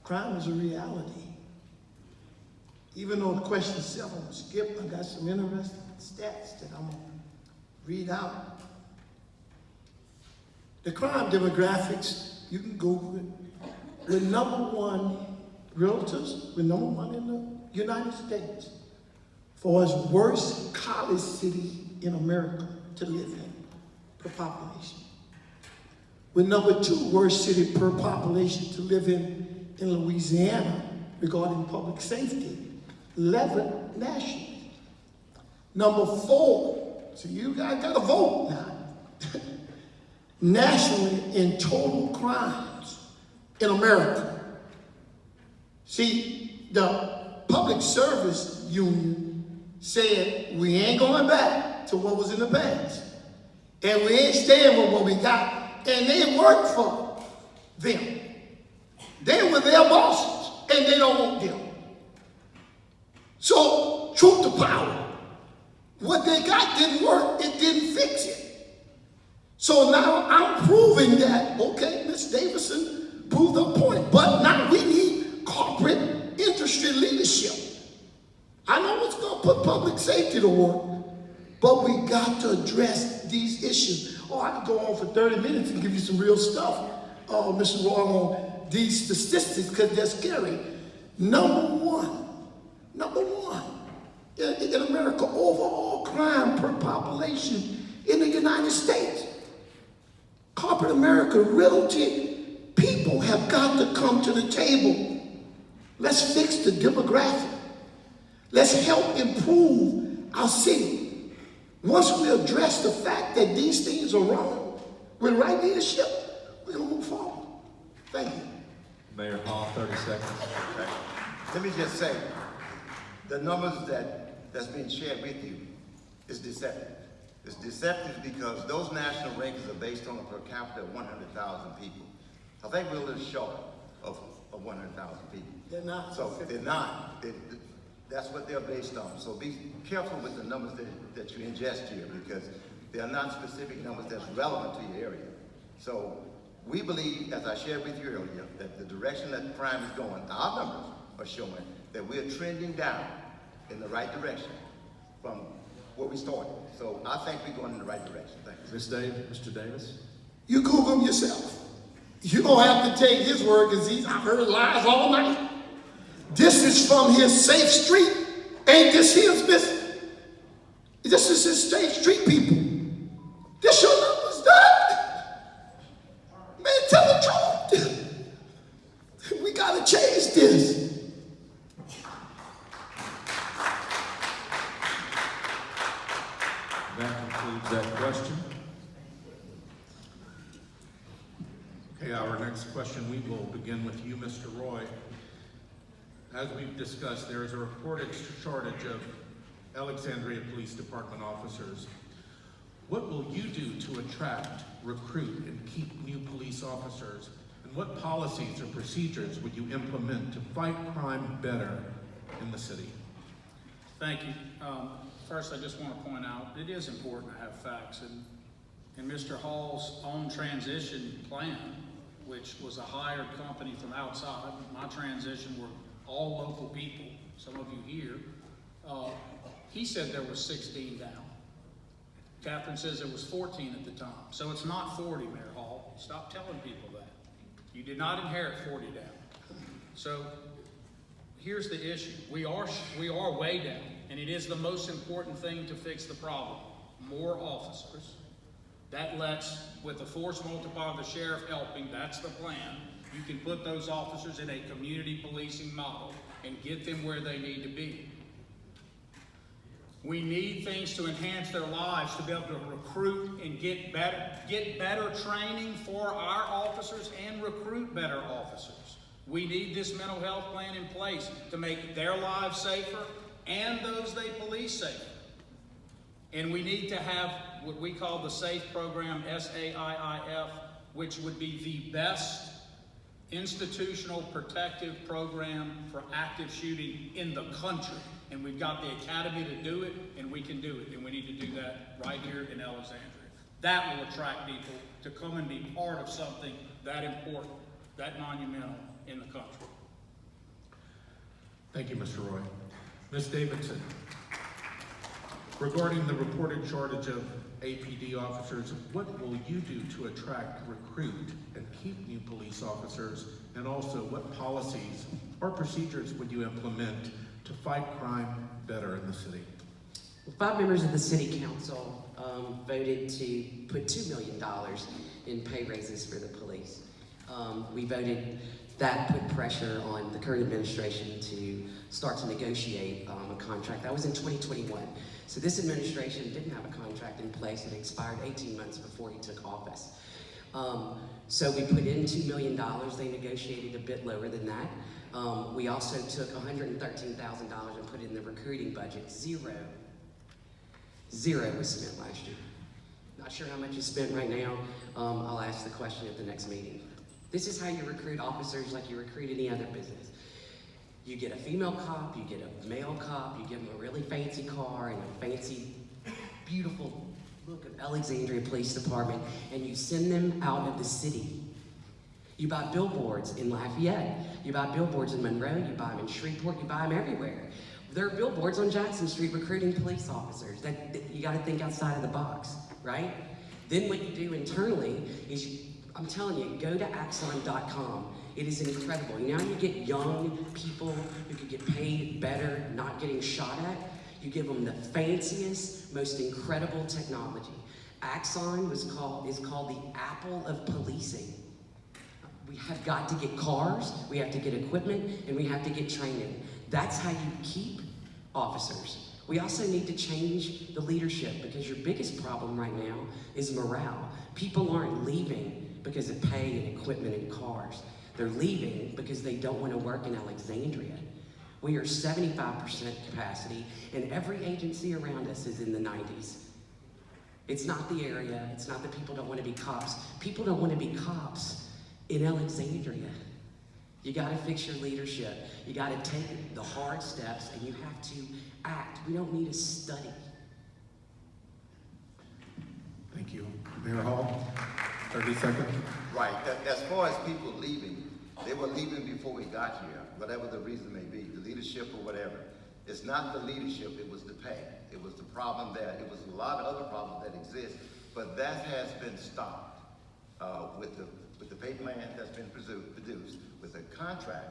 Crime is a reality. Even though the question 7 was skipped, I got some interesting stats that I'm gonna read out. The crime demographics, you can Google it. We're #1 Realtors, we're #1 in the United States for its worst college city in America to live in per population. We're #2 worst city per population to live in Louisiana regarding public safety. 11th nationally. #4, so you guys gotta vote now. Nationally in total crimes in America. See, the Public Service Union said we ain't going back to what was in the past. And we ain't staying with what we got. And they work for them. They were their bosses, and they don't want them. So, truth to power. What they got didn't work. It didn't fix it. So now I'm proving that, okay, Ms. Davison proved her point, but now we need corporate industry leadership. I know it's going to put public safety to work, but we got to address these issues. Oh, I could go on for 30 minutes and give you some real stuff, Mr. Roy, on these statistics because they're scary. #1 in America, overall crime per population in the United States. Corporate America, realty, people have got to come to the table. Let's fix the demographic. Let's help improve our city. Once we address the fact that these things are wrong, with right leadership, we're going to move forward. Thank you. Mayor Hall, 30 seconds. Okay. Let me just say, the numbers that's being shared with you is deceptive. It's deceptive because those national rankings are based on a per capita of 100,000 people. I think we're a little short of 100,000 people. They're not. So they're not. That's what they're based on. So be careful with the numbers that you ingest here because they are not specific numbers that's relevant to your area. So we believe, as I shared with you earlier, that the direction that crime is going, our numbers are showing that we're trending down in the right direction from where we started. So I think we're going in the right direction. Thanks. Mr. Davis? You Google him yourself. You don't have to take his word because I've heard lies all night. This is from his safe street. Ain't this his business? This is his safe street people. This your numbers, Doug? Okay, our next question, we will begin with you, Mr. Roy. As we've discussed, there is a reported shortage of Alexandria Police Department officers. What will you do to attract, recruit, and keep new police officers? And what policies or procedures would you implement to fight crime better in the city? Thank you. First, I just want to point out, it is important to have facts. And in Mr. Hall's own transition plan, which was a hired company from outside, my transition were all local people, some of you here, he said there was 16 down. Catherine says it was 14 at the time. So it's not 40, Mayor Hall. Stop telling people that. You did not inherit 40 down. So here's the issue. We are way down, and it is the most important thing to fix the problem. More officers. That lets, with the force multiplier of the sheriff helping, that's the plan. You can put those officers in a community policing model and get them where they need to be. We need things to enhance their lives, to be able to recruit and get better training for our officers and recruit better officers. We need this mental health plan in place to make their lives safer and those they police safer. And we need to have what we call the SAFE program, SAIIF, which would be the best institutional protective program for active shooting in the country. And we've got the academy to do it, and we can do it. And we need to do that right here in Alexandria. That will attract people to come and be part of something that important, that monumental in the country. Thank you, Mr. Roy. Ms. Davidson, regarding the reported shortage of APD officers, what will you do to attract, recruit, and keep new police officers? And also, what policies or procedures would you implement to fight crime better in the city? 5 members of the City Council voted to put $2 million in pay raises for the police. We voted that put pressure on the current administration to start to negotiate a contract. That was in 2021. So this administration didn't have a contract in place. It expired 18 months before he took office. So we put in $2 million. They negotiated a bit lower than that. We also took $113,000 and put it in the recruiting budget. Zero was spent last year. Not sure how much is spent right now. I'll ask the question at the next meeting. This is how you recruit officers like you recruit any other business. You get a female cop, you get a male cop, you give them a really fancy car and a fancy, beautiful look of Alexandria Police Department, and you send them out of the city. You buy billboards in Lafayette, you buy billboards in Monroe, you buy them in Shreveport, you buy them everywhere. There are billboards on Jackson Street recruiting police officers. That you gotta think outside of the box, right? Then what you do internally is, I'm telling you, go to axon.com. It is incredible. Now you get young people who can get paid better, not getting shot at. You give them the fanciest, most incredible technology. Axon is called the Apple of policing. We have got to get cars, we have to get equipment, and we have to get training. That's how you keep officers. We also need to change the leadership, because your biggest problem right now is morale. People aren't leaving because of pay and equipment and cars. They're leaving because they don't want to work in Alexandria. We are 75% capacity, and every agency around us is in the 90s. It's not the area, it's not that people don't want to be cops. People don't want to be cops in Alexandria. You gotta fix your leadership. You gotta take the hard steps, and you have to act. We don't need to study. Thank you. Mayor Hall, 30 seconds. Right, as far as people leaving, they were leaving before we got here, whatever the reason may be, the leadership or whatever. It's not the leadership, it was the pay. It was the problem there. It was a lot of other problems that exist, but that has been stopped with the pay plan that's been produced, with a contract,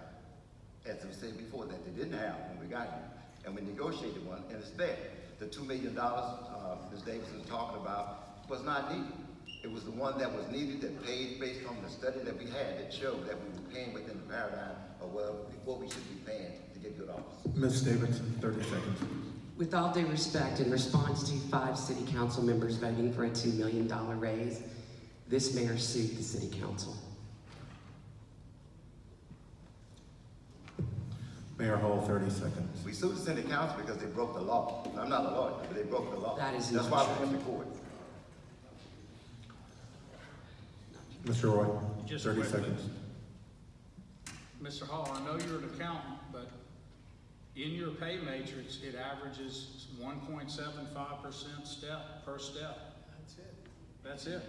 as I said before, that they didn't have when we got here. And we negotiated one, and it's there. The $2 million Ms. Davis was talking about was not needed. It was the one that was needed, that paid based on the study that we had that showed that we were paying within the paradigm of what we should be paying to get good officers. Ms. Davidson, 30 seconds. With all due respect, in response to 5 city council members voting for a $2 million raise, this mayor sued the city council. Mayor Hall, 30 seconds. We sued the city council because they broke the law. I'm not a lawyer, but they broke the law. That is That's not why true. we went to court. Mr. Roy, Just 30 quickly. seconds. Mr. Hall, I know you're an accountant, but in your pay matrix, it averages 1.75% step per step. That's it. That's it.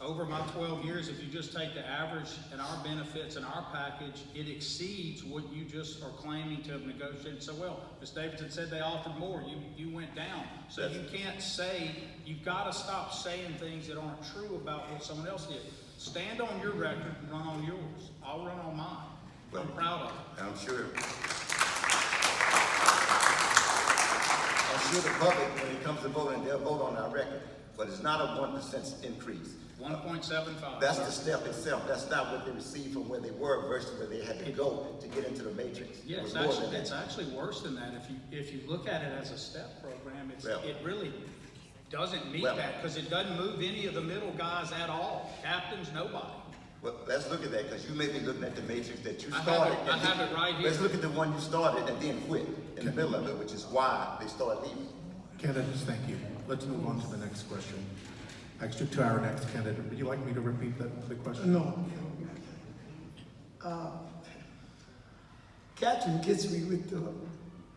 Over my 12 years, if you just take the average and our benefits and our package, it exceeds what you just are claiming to have negotiated so well. Ms. Davidson said they offered more, you went down. So you can't say, you've got to stop saying things that aren't true about what someone else did. Stand on your record and run on yours. I'll run on mine. I'm proud of it. I'm sure the public, when it comes to voting, they'll vote on our record. But it's not a 1% increase. 1.75. That's the step itself. That's not what they received from where they were versus where they had to go to get into the matrix. It Yes, was more than it's that. actually worse than that. If you look at it as a step program, Well- it really doesn't meet Well- that because it doesn't move any of the middle guys at all. Captains, nobody. Well, let's look at that, because you may be looking at the matrix that you I have started. it- I and have then- it right here. Let's look at the one you started and then quit in the middle of it, which is why they started leaving. Candidates, thank you. Let's move on to the next question. Actually, to our next candidate. Would you like me to repeat the question? No. Catherine gets me with the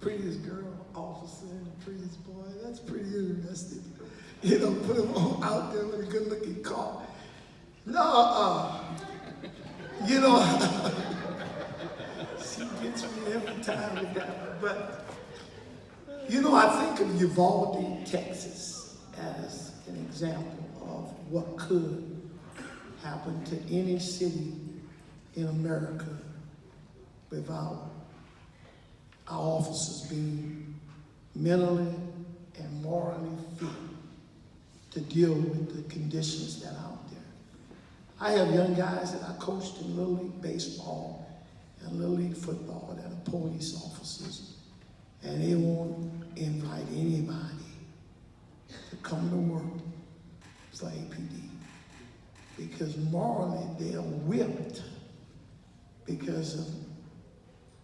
prettiest girl officer and the prettiest boy. That's pretty interesting. You know, put them all out there with a good looking car. No, you know, she gets me every time with that. But, you know, I think of Uvalde, Texas as an example of what could happen to any city in America without our officers being mentally and morally fit to deal with the conditions that are out there. I have young guys that I coached in Little League baseball and Little League football that are police officers, and they won't invite anybody to come to work for APD because morally they are whipped because of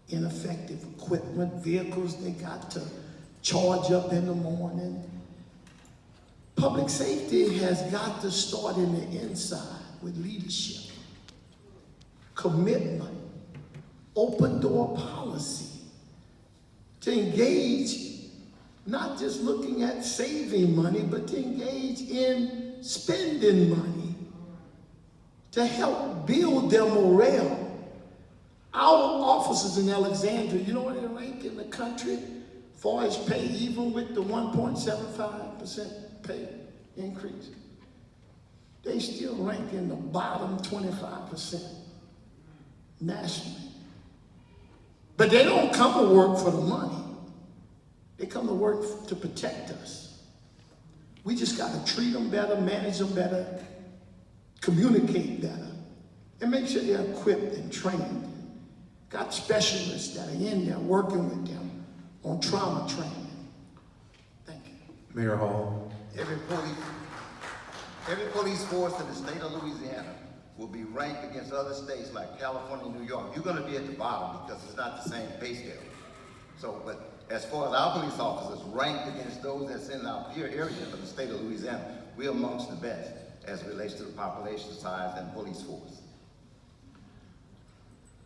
ineffective equipment, vehicles they got to charge up in the morning. Public safety has got to start in the inside with leadership, commitment, open door policy, to engage, not just looking at saving money, but to engage in spending money to help build their morale. Our officers in Alexandria, you know where they rank in the country far as pay, even with the 1.75% pay increase? They still rank in the bottom 25% nationally. But they don't come to work for the money. They come to work to protect us. We just got to treat them better, manage them better, communicate better, and make sure they're equipped and trained. Got specialists that are in there working with them on trauma training. Thank you. Mayor Hall. Every police force in the state of Louisiana will be ranked against other states like California and New York. You're going to be at the bottom because it's not the same pay scale. So, but as far as our police officers ranked against those that's in our peer area of the state of Louisiana, we're amongst the best as it relates to the population size and police force.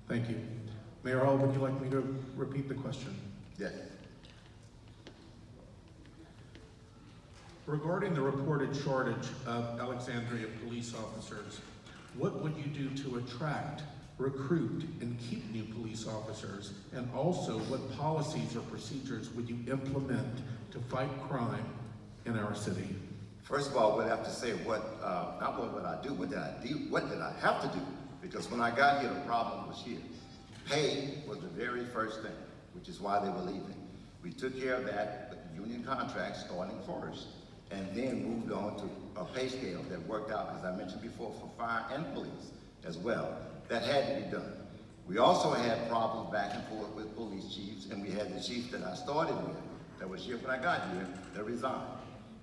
Thank you. Mayor Hall, would you like me to repeat the question? Yes. Regarding the reported shortage of Alexandria police officers, what would you do to attract, recruit, and keep new police officers? And also, what policies or procedures would you implement to fight crime in our city? First of all, we'd have to say not what would I do, what did I have to do? Because when I got here, the problem was here. Pay was the very first thing, which is why they were leaving. We took care of that with the union contracts starting first, and then moved on to a pay scale that worked out, as I mentioned before, for fire and police as well. That had to be done. We also had problems back and forth with police chiefs, and we had the chief that I started with, that was here when I got here, that resigned.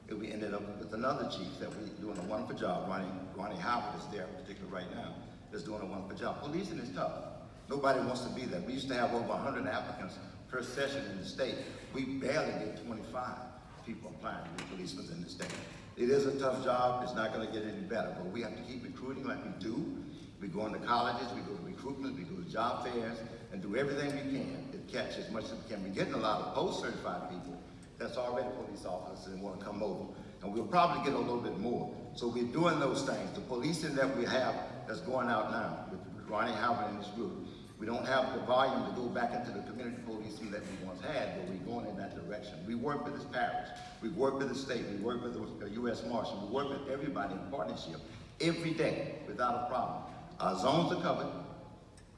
And we ended up with another chief that we're doing a wonderful job. Ronnie Howard is there, in particular right now, that's doing a wonderful job. Policing is tough. Nobody wants to be there. We used to have over 100 applicants per session in the state. We barely get 25 people applying to be policemen in the state. It is a tough job. It's not going to get any better, but we have to keep recruiting like we do. We go into colleges, we go to recruitment, we go to job fairs, and do everything we can to catch as much as we can. We're getting a lot of post-certified people that's already police officers and want to come over. And we'll probably get a little bit more. So we're doing those things. The policing that we have that's going out now, with Ronnie Howard in this group, we don't have the volume to go back into the community policing that we once had, but we're going in that direction. We work with this parish, we work with the state, we work with the U.S. Marshal, we work with everybody in partnership every day without a problem. Our zones are covered.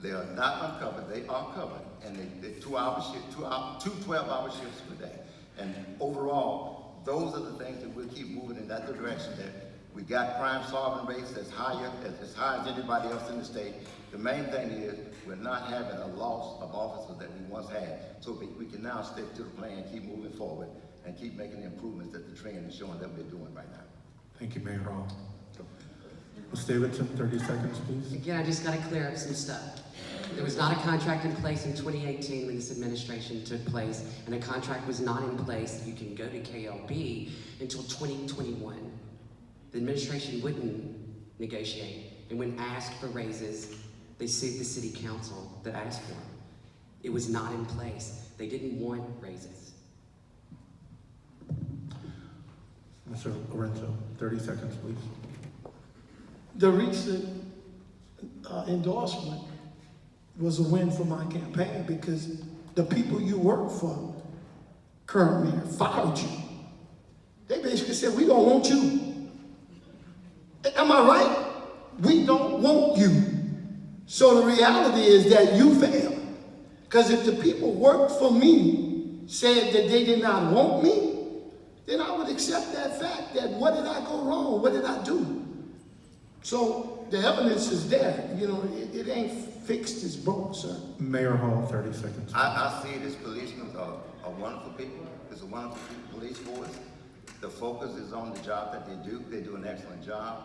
They are not uncovered, they are covered. And they 2-hour shifts, two 12-hour shifts per day. And overall, those are the things that we'll keep moving in that direction, that we got crime solving rates that's higher, as high as anybody else in the state. The main thing is we're not having a loss of officers that we once had. So we can now stick to the plan, keep moving forward, and keep making the improvements that the trend is showing that we're doing right now. Thank you, Mayoral. Ms. Davidson, 30 seconds, please. Again, I just got to clear up some stuff. There was not a contract in place in 2018 when this administration took place, and a contract was not in place that you can go to KLB until 2021. The administration wouldn't negotiate, and when asked for raises, they sued the city council that asked for them. It was not in place. They didn't want raises. Mr. Lorenzo, 30 seconds, please. The recent endorsement was a win for my campaign because the people you work for, current mayor, fired you. They basically said, we don't want you. Am I right? We don't want you. So the reality is that you failed. Because if the people worked for me said that they did not want me, then I would accept that fact that what did I go wrong? What did I do? So the evidence is there. You know, it ain't fixed, it's broke, sir. Mayor Hall, 30 seconds. I see this policemen are wonderful people. It's a wonderful police force. The focus is on the job that they do. They do an excellent job.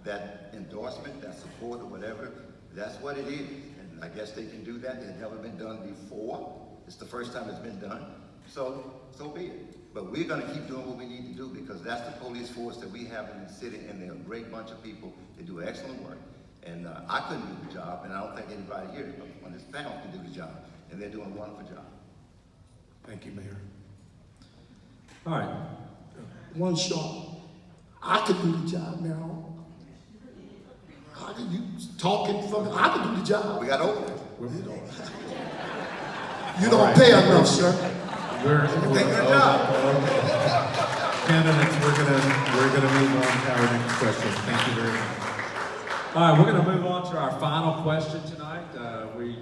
That endorsement, that support or whatever, that's what it is. And I guess they can do that. It had never been done before. It's the first time it's been done. So be it. But we're gonna keep doing what we need to do because that's the police force that we have in the city, and they're a great bunch of people. They do excellent work. And I couldn't do the job, and I don't think anybody here on this panel can do the job. And they're doing a wonderful job. Thank you, Mayor. All right. One shot. I could do the job, Mayoral. How can you talking from? I could do the job. We got over. You don't pay enough, sir. Candidates, we're gonna move on to our next question. Thank you very much. All right, we're going to move on to our final question tonight. We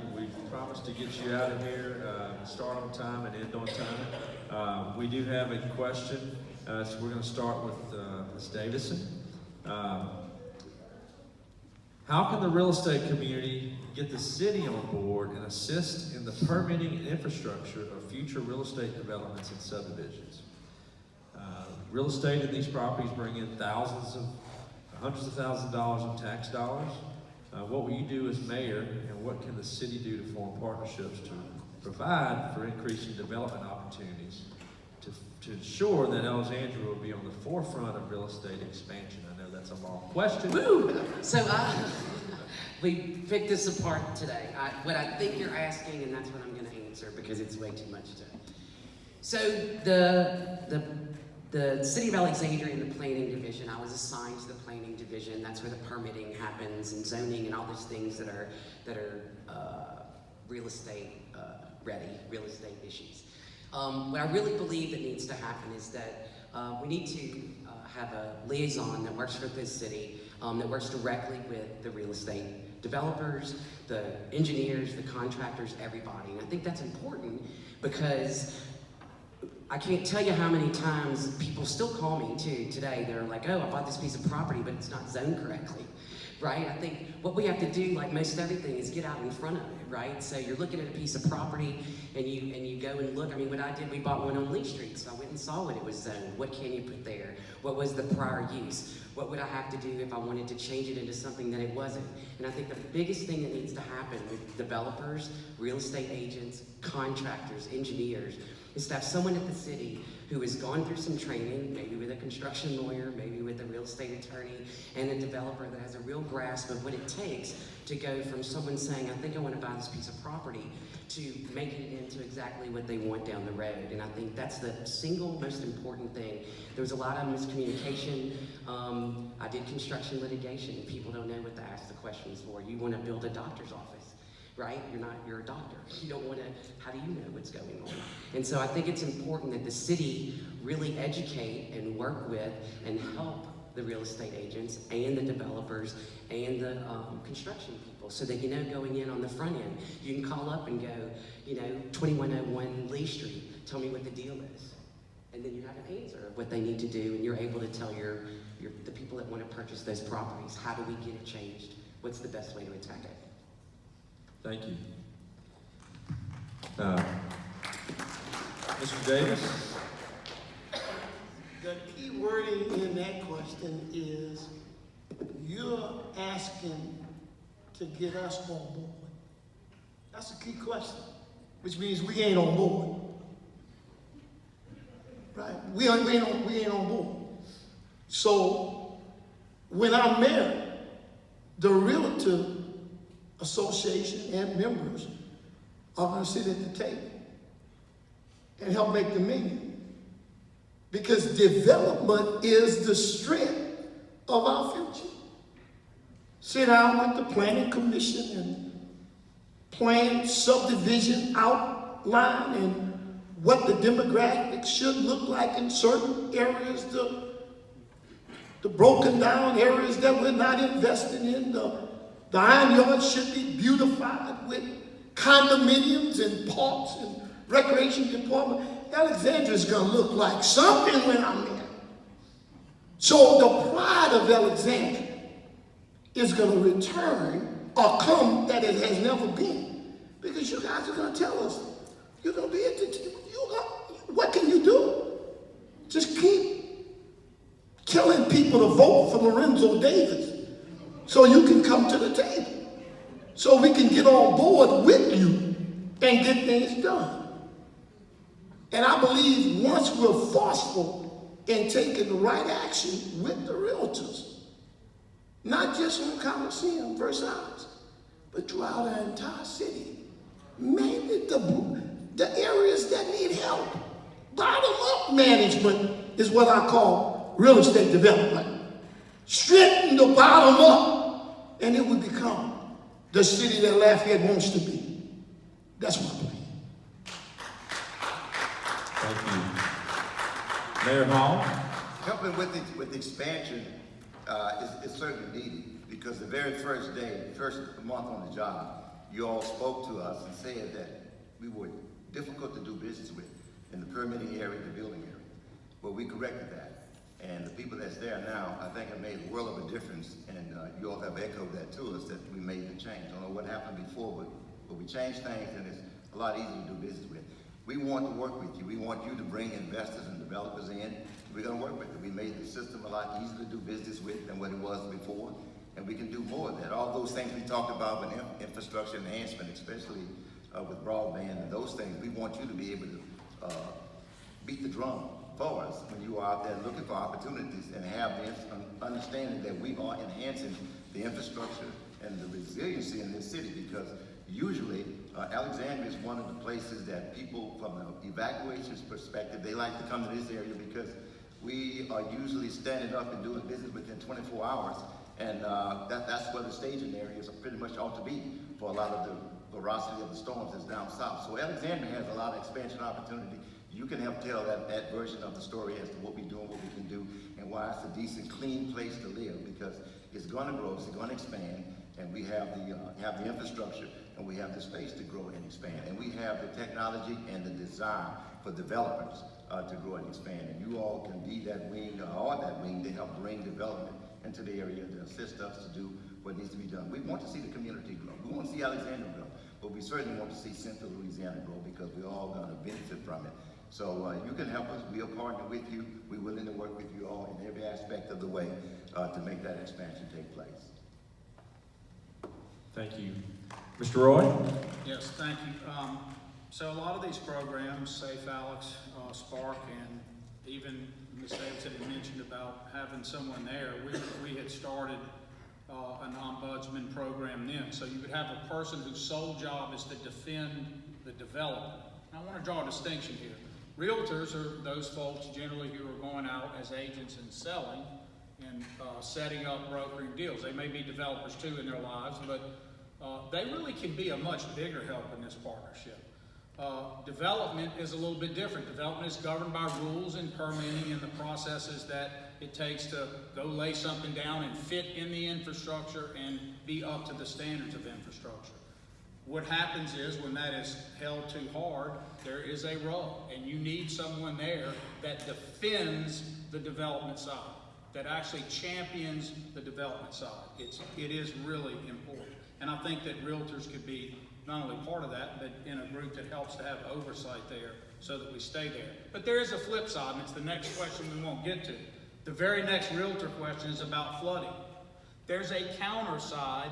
promised to get you out of here, start on time and end on time. We do have a question, so we're going to start with Ms. Davison. How can the real estate community get the city on board and assist in the permitting and infrastructure of future real estate developments and subdivisions? Real estate in these properties bring in hundreds of thousands of dollars in tax dollars. What will you do as mayor, and what can the city do to form partnerships to provide for increasing development opportunities to ensure that Alexandria will be on the forefront of real estate expansion? I know that's a long question. Woo! So we picked this apart today. What I think you're asking, and that's what I'm going to answer because it's way too much today. So the City of Alexandria and the Planning Division, I was assigned to the Planning Division. That's where the permitting happens and zoning and all those things that are real estate ready, real estate issues. What I really believe that needs to happen is that we need to have a liaison that works for this city, that works directly with the real estate developers, the engineers, the contractors, everybody. And I think that's important because I can't tell you how many times people still call me too today. They're like, oh, I bought this piece of property, but it's not zoned correctly. right? I think what we have to do, like most everything, is get out in front of it, right? So you're looking at a piece of property and you go and look. I mean, what I did, we bought one on Lee Street, so I went and saw what it was zoned. What can you put there? What was the prior use? What would I have to do if I wanted to change it into something that it wasn't? And I think the biggest thing that needs to happen with developers, real estate agents, contractors, engineers, is to have someone at the city who has gone through some training, maybe with a construction lawyer, maybe with a real estate attorney, and a developer that has a real grasp of what it takes to go from someone saying, I think I want to buy this piece of property, to making it into exactly what they want down the road. And I think that's the single most important thing. There was a lot of miscommunication. I did construction litigation, and people don't know what to ask the questions for. You want to build a doctor's office, right? You're a doctor. You don't want to, how do you know what's going on? And so I think it's important that the city really educate and work with and help the real estate agents and the developers and the construction people, so that, going in on the front end, you can call up and go, 2101 Lee Street, tell me what the deal is. And then you have an answer of what they need to do, and you're able to tell the people that want to purchase those properties, how do we get it changed? What's the best way to attack it? Thank you. Mr. Davis? The key wording in that question is you're asking to get us on board. That's a key question, which means we ain't on board. Right? We ain't on board. So when I'm mayor, the Realtor Association and members are going to sit at the table and help make the menu. Because development is the strength of our future. Sit down with the planning commission and plan subdivision outline and what the demographics should look like in certain areas, the broken down areas that we're not investing in. The iron yards should be beautified with condominiums and parks and recreation department. Alexandria is going to look like something when I'm there. So the pride of Alexandria is going to return or come that it has never been. Because you guys are going to tell us, you're going to be at what can you do? Just keep telling people to vote for Lorenzo Davis so you can come to the table. So we can get on board with you and get things done. And I believe once we're forceful in taking the right action with the realtors, not just on Coliseum, Versailles, but throughout our entire city, mainly the areas that need help. Bottom-up management is what I call real estate development. Strengthen the bottom up, and it will become the city that Lafayette wants to be. That's my plan. Thank you. Mayor Hall? Helping with the expansion is certainly needed, because the very first month on the job, you all spoke to us and said that we were difficult to do business with in the permitting area, the building area. Well, we corrected that. And the people that's there now, I think, have made a world of a difference. And you all have echoed that to us, that we made the change. I don't know what happened before, but we changed things, and it's a lot easier to do business with. We want to work with you. We want you to bring investors and developers in. We're going to work with it. We made the system a lot easier to do business with than what it was before. And we can do more of that. All those things we talked about with infrastructure enhancement, especially with broadband and those things, we want you to be able to beat the drum for us when you are out there looking for opportunities, and have the understanding that we are enhancing the infrastructure and the resiliency in this city, because usually Alexandria is one of the places that people, from an evacuations perspective, they like to come to this area because we are usually standing up and doing business within 24 hours, and that's where the staging areas are pretty much ought to be for a lot of the ferocity of the storms that's down south. So Alexandria has a lot of expansion opportunity. You can help tell that version of the story as to what we're doing, what we can do, and why it's a decent, clean place to live, because it's going to grow, it's going to expand, and we have the infrastructure, and we have the space to grow and expand, and we have the technology and the desire for developers to grow and expand. And you all can be that wing, or that wing, to help bring development into the area to assist us to do what needs to be done. We want to see the community grow. We want to see Alexandria grow, but we certainly want to see Central Louisiana grow because we're all going to benefit from it. So you can help us. We'll partner with you. We're willing to work with you all in every aspect of the way to make that expansion take place. Thank you. Mr. Roy? Yes, thank you. So a lot of these programs, Safe Alex, Spark, and even Ms. Davidson had mentioned about having someone there. We had started an ombudsman program then. So you would have a person whose sole job is to defend the development. And I want to draw a distinction here. Realtors are those folks generally who are going out as agents and selling and setting up brokering deals. They may be developers too in their lives, but they really can be a much bigger help in this partnership. Development is a little bit different. Development is governed by rules and permitting and the processes that it takes to go lay something down and fit in the infrastructure and be up to the standards of infrastructure. What happens is when that is held too hard, there is a rub, and you need someone there that defends the development side, that actually champions the development side. It is really important. And I think that realtors could be not only part of that, but in a group that helps to have oversight there so that we stay there. But there is a flip side, and it's the next question we won't get to. The very next realtor question is about flooding. There's a counter side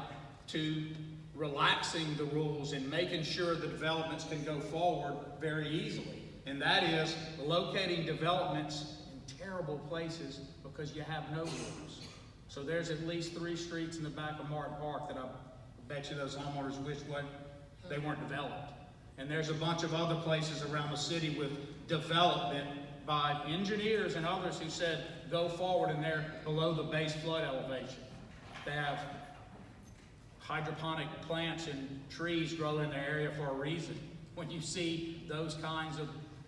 to relaxing the rules and making sure the developments can go forward very easily. And that is locating developments in terrible places because you have no rules. So there's at least 3 streets in the back of Martin Park that I bet you those homeowners wish they weren't developed. And there's a bunch of other places around the city with development by engineers and others who said, go forward, and they're below the base flood elevation. They have hydroponic plants and trees grow in their area for a reason. When you see those kinds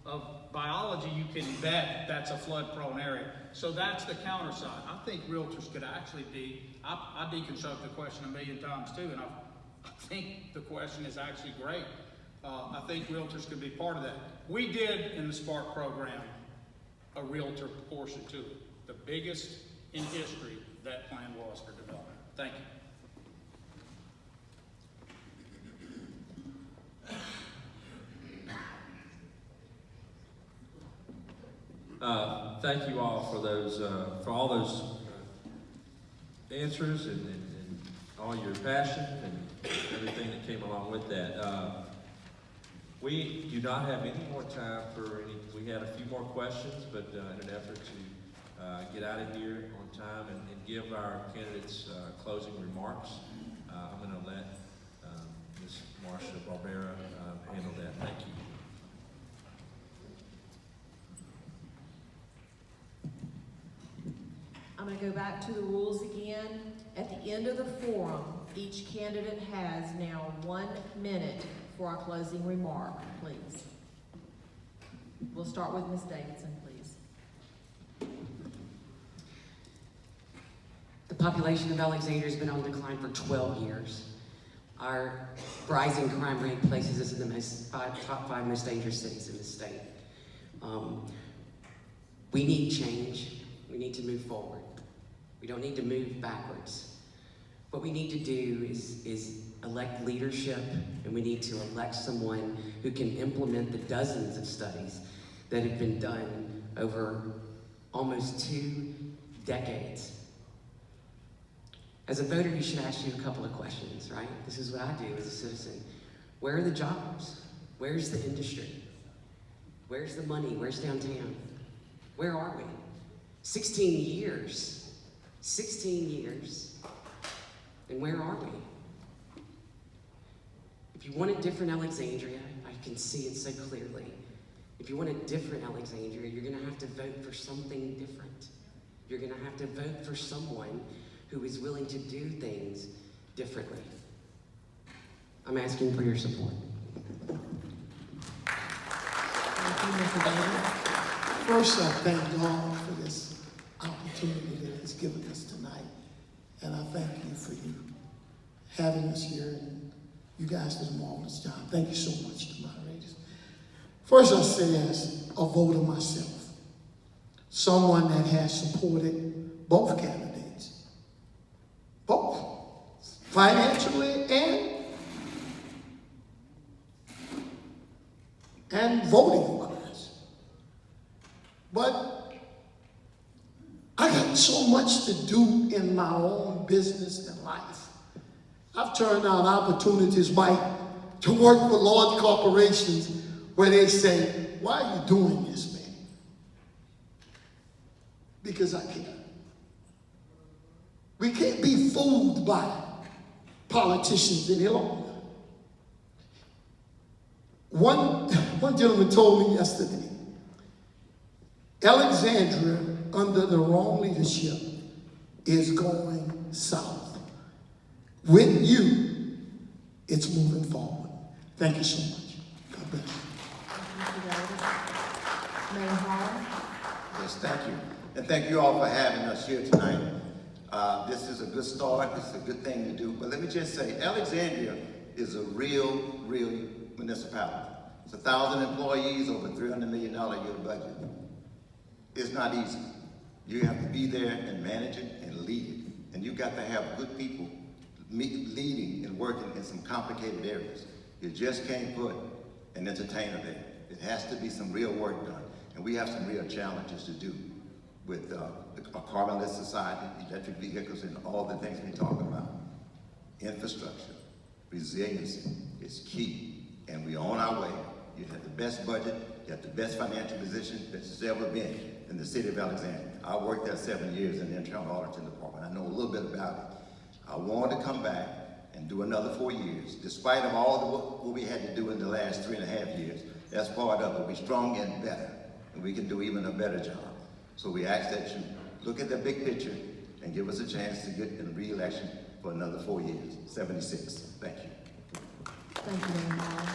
of biology, you can bet that's a flood-prone area. So that's the counter side. I think realtors could actually be, I deconstruct the question 1,000,000 times too, and I think the question is actually great. I think realtors could be part of that. We did, in the Spark program, a realtor portion to it. The biggest in history that plan was for development. Thank you. Thank you all for those, for all those answers and all your passion and everything that came along with that. We do not have any more time for any. We had a few more questions, but in an effort to get out of here on time and give our candidates closing remarks, I'm going to let Ms. Marsha Barbera handle that. Thank you. I'm going to go back to the rules again. At the end of the forum, each candidate has now 1 minute for our closing remark, please. We'll start with Ms. Davidson, please. The population of Alexandria has been on decline for 12 years. Our rising crime rate places us in the top 5 most dangerous cities in the state. We need change. We need to move forward. We don't need to move backwards. What we need to do is elect leadership, and we need to elect someone who can implement the dozens of studies that have been done over almost 2 decades. As a voter, you should ask you a couple of questions, right? This is what I do as a citizen. Where are the jobs? Where's the industry? Where's the money? Where's downtown? Where are we? 16 years. 16 years. And where are we? If you want a different Alexandria, I can see it so clearly. If you want a different Alexandria, you're going to have to vote for something different. You're going to have to vote for someone who is willing to do things differently. I'm asking for your support. Thank you, Mr. Davis. First, I thank God for this opportunity that He's given us tonight. And I thank you for you having us here, and you guys did a marvelous job. Thank you so much to moderators. First, I say as a voter myself, someone that has supported both candidates, financially and voting wise. But I got so much to do in my own business and life. I've turned down opportunities, Mike, to work for large corporations where they say, why are you doing this, man? Because I care. We can't be fooled by politicians any longer. One gentleman told me yesterday, Alexandria, under the wrong leadership, is going south. With you, it's moving forward. Thank you so much. God bless you. Mayor Hall. Yes, thank you. And thank you all for having us here tonight. This is a good start. This is a good thing to do. But let me just say, Alexandria is a real municipality. It's 1,000 employees, over $300 million a year budget. It's not easy. You have to be there and manage it and lead it. And you've got to have good people leading and working in some complicated areas. You just can't put an entertainer there. It has to be some real work done. And we have some real challenges to do with a carbonless society, electric vehicles, and all the things we talk about. Infrastructure, resiliency is key, and we're on our way. You have the best budget, you have the best financial position that's ever been in the city of Alexandria. I worked there 7 years in the internal auditing department. I know a little bit about it. I wanted to come back and do another 4 years, despite of all the what we had to do in the last 3.5 years. That's part of it. We're strong and better, and we can do even a better job. So we ask that you look at the big picture and give us a chance to get in re-election for another 4 years, 76. Thank you. Thank you, Mayor Hall.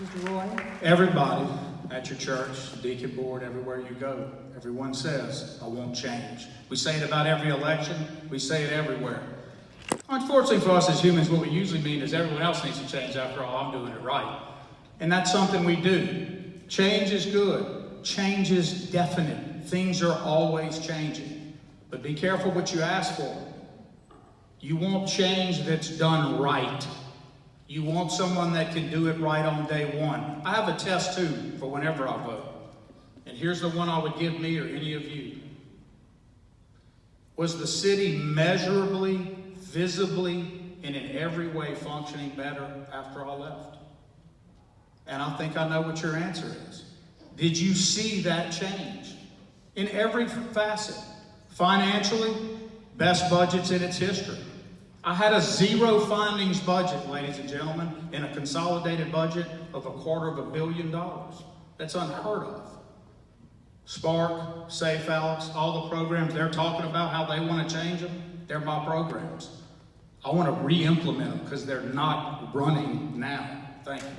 Mr. Roy. Everybody at your church, deacon board, everywhere you go, everyone says, I won't change. We say it about every election. We say it everywhere. Unfortunately for us as humans, what we usually mean is everyone else needs to change. After all, I'm doing it right. And that's something we do. Change is good. Change is definite. Things are always changing. But be careful what you ask for. You want change that's done right. You want someone that can do it right on day one. I have a test too for whenever I vote. And here's the one I would give me or any of you. Was the city measurably, visibly, and in every way functioning better after I left? And I think I know what your answer is. Did you see that change? In every facet. Financially, best budgets in its history. I had a zero findings budget, ladies and gentlemen, in a consolidated budget of $250 million. That's unheard of. Spark, Safe Alex, all the programs they're talking about, how they want to change them, they're my programs. I want to re-implement them because they're not running now. Thank you.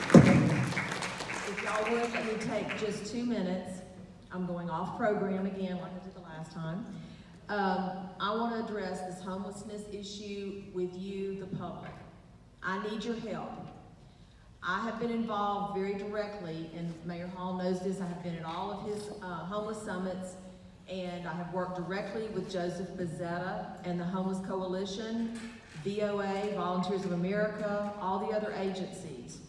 Thank you. If y'all would, let me take just 2 minutes. I'm going off program again like I did the last time. I want to address this homelessness issue with you, the public. I need your help. I have been involved very directly, and Mayor Hall knows this, I have been at all of his homeless summits, and I have worked directly with Joseph Bezzetta and the Homeless Coalition, VOA, Volunteers of America, all the other agencies.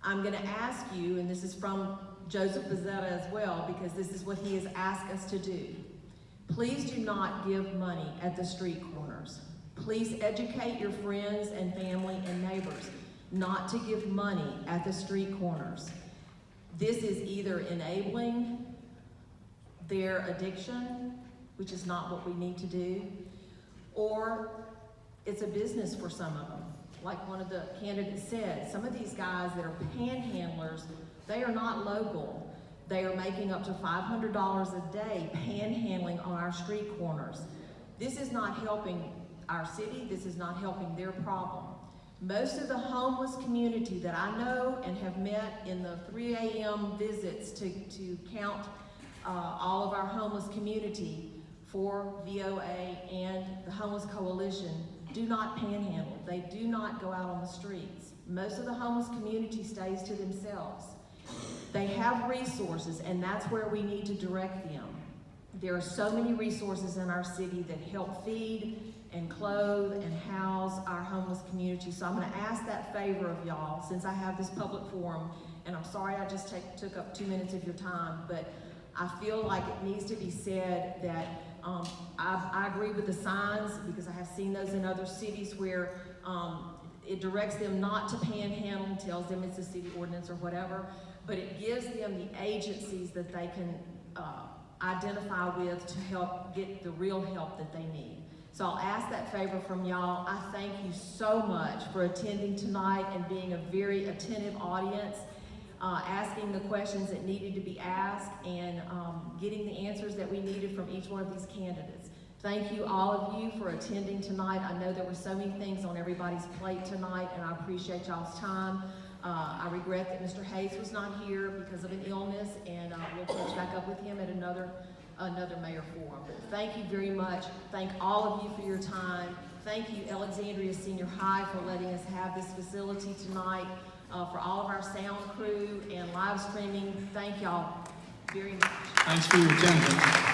I'm going to ask you, and this is from Joseph Bezzetta as well, because this is what he has asked us to do. Please do not give money at the street corners. Please educate your friends and family and neighbors not to give money at the street corners. This is either enabling their addiction, which is not what we need to do, or it's a business for some of them. Like one of the candidates said, some of these guys that are panhandlers, they are not local. They are making up to $500 a day panhandling on our street corners. This is not helping our city. This is not helping their problem. Most of the homeless community that I know and have met in the 3 a.m. visits to count all of our homeless community for VOA and the Homeless Coalition do not panhandle. They do not go out on the streets. Most of the homeless community stays to themselves. They have resources, and that's where we need to direct them. There are so many resources in our city that help feed and clothe and house our homeless community. So I'm gonna ask that favor of y'all, since I have this public forum, and I'm sorry I just took up 2 minutes of your time, but I feel like it needs to be said that I agree with the signs, because I have seen those in other cities where it directs them not to panhandle, tells them it's a city ordinance or whatever, but it gives them the agencies that they can identify with to help get the real help that they need. So I'll ask that favor from y'all. I thank you so much for attending tonight and being a very attentive audience, asking the questions that needed to be asked, and getting the answers that we needed from each one of these candidates. Thank you, all of you, for attending tonight. I know there were so many things on everybody's plate tonight, and I appreciate y'all's time. I regret that Mr. Hayes was not here because of an illness, and we'll catch back up with him at another mayor forum. But thank you very much. Thank all of you for your time. Thank you, Alexandria Senior High, for letting us have this facility tonight. For all of our sound crew and live streaming, thank y'all very much. Thanks for your attendance.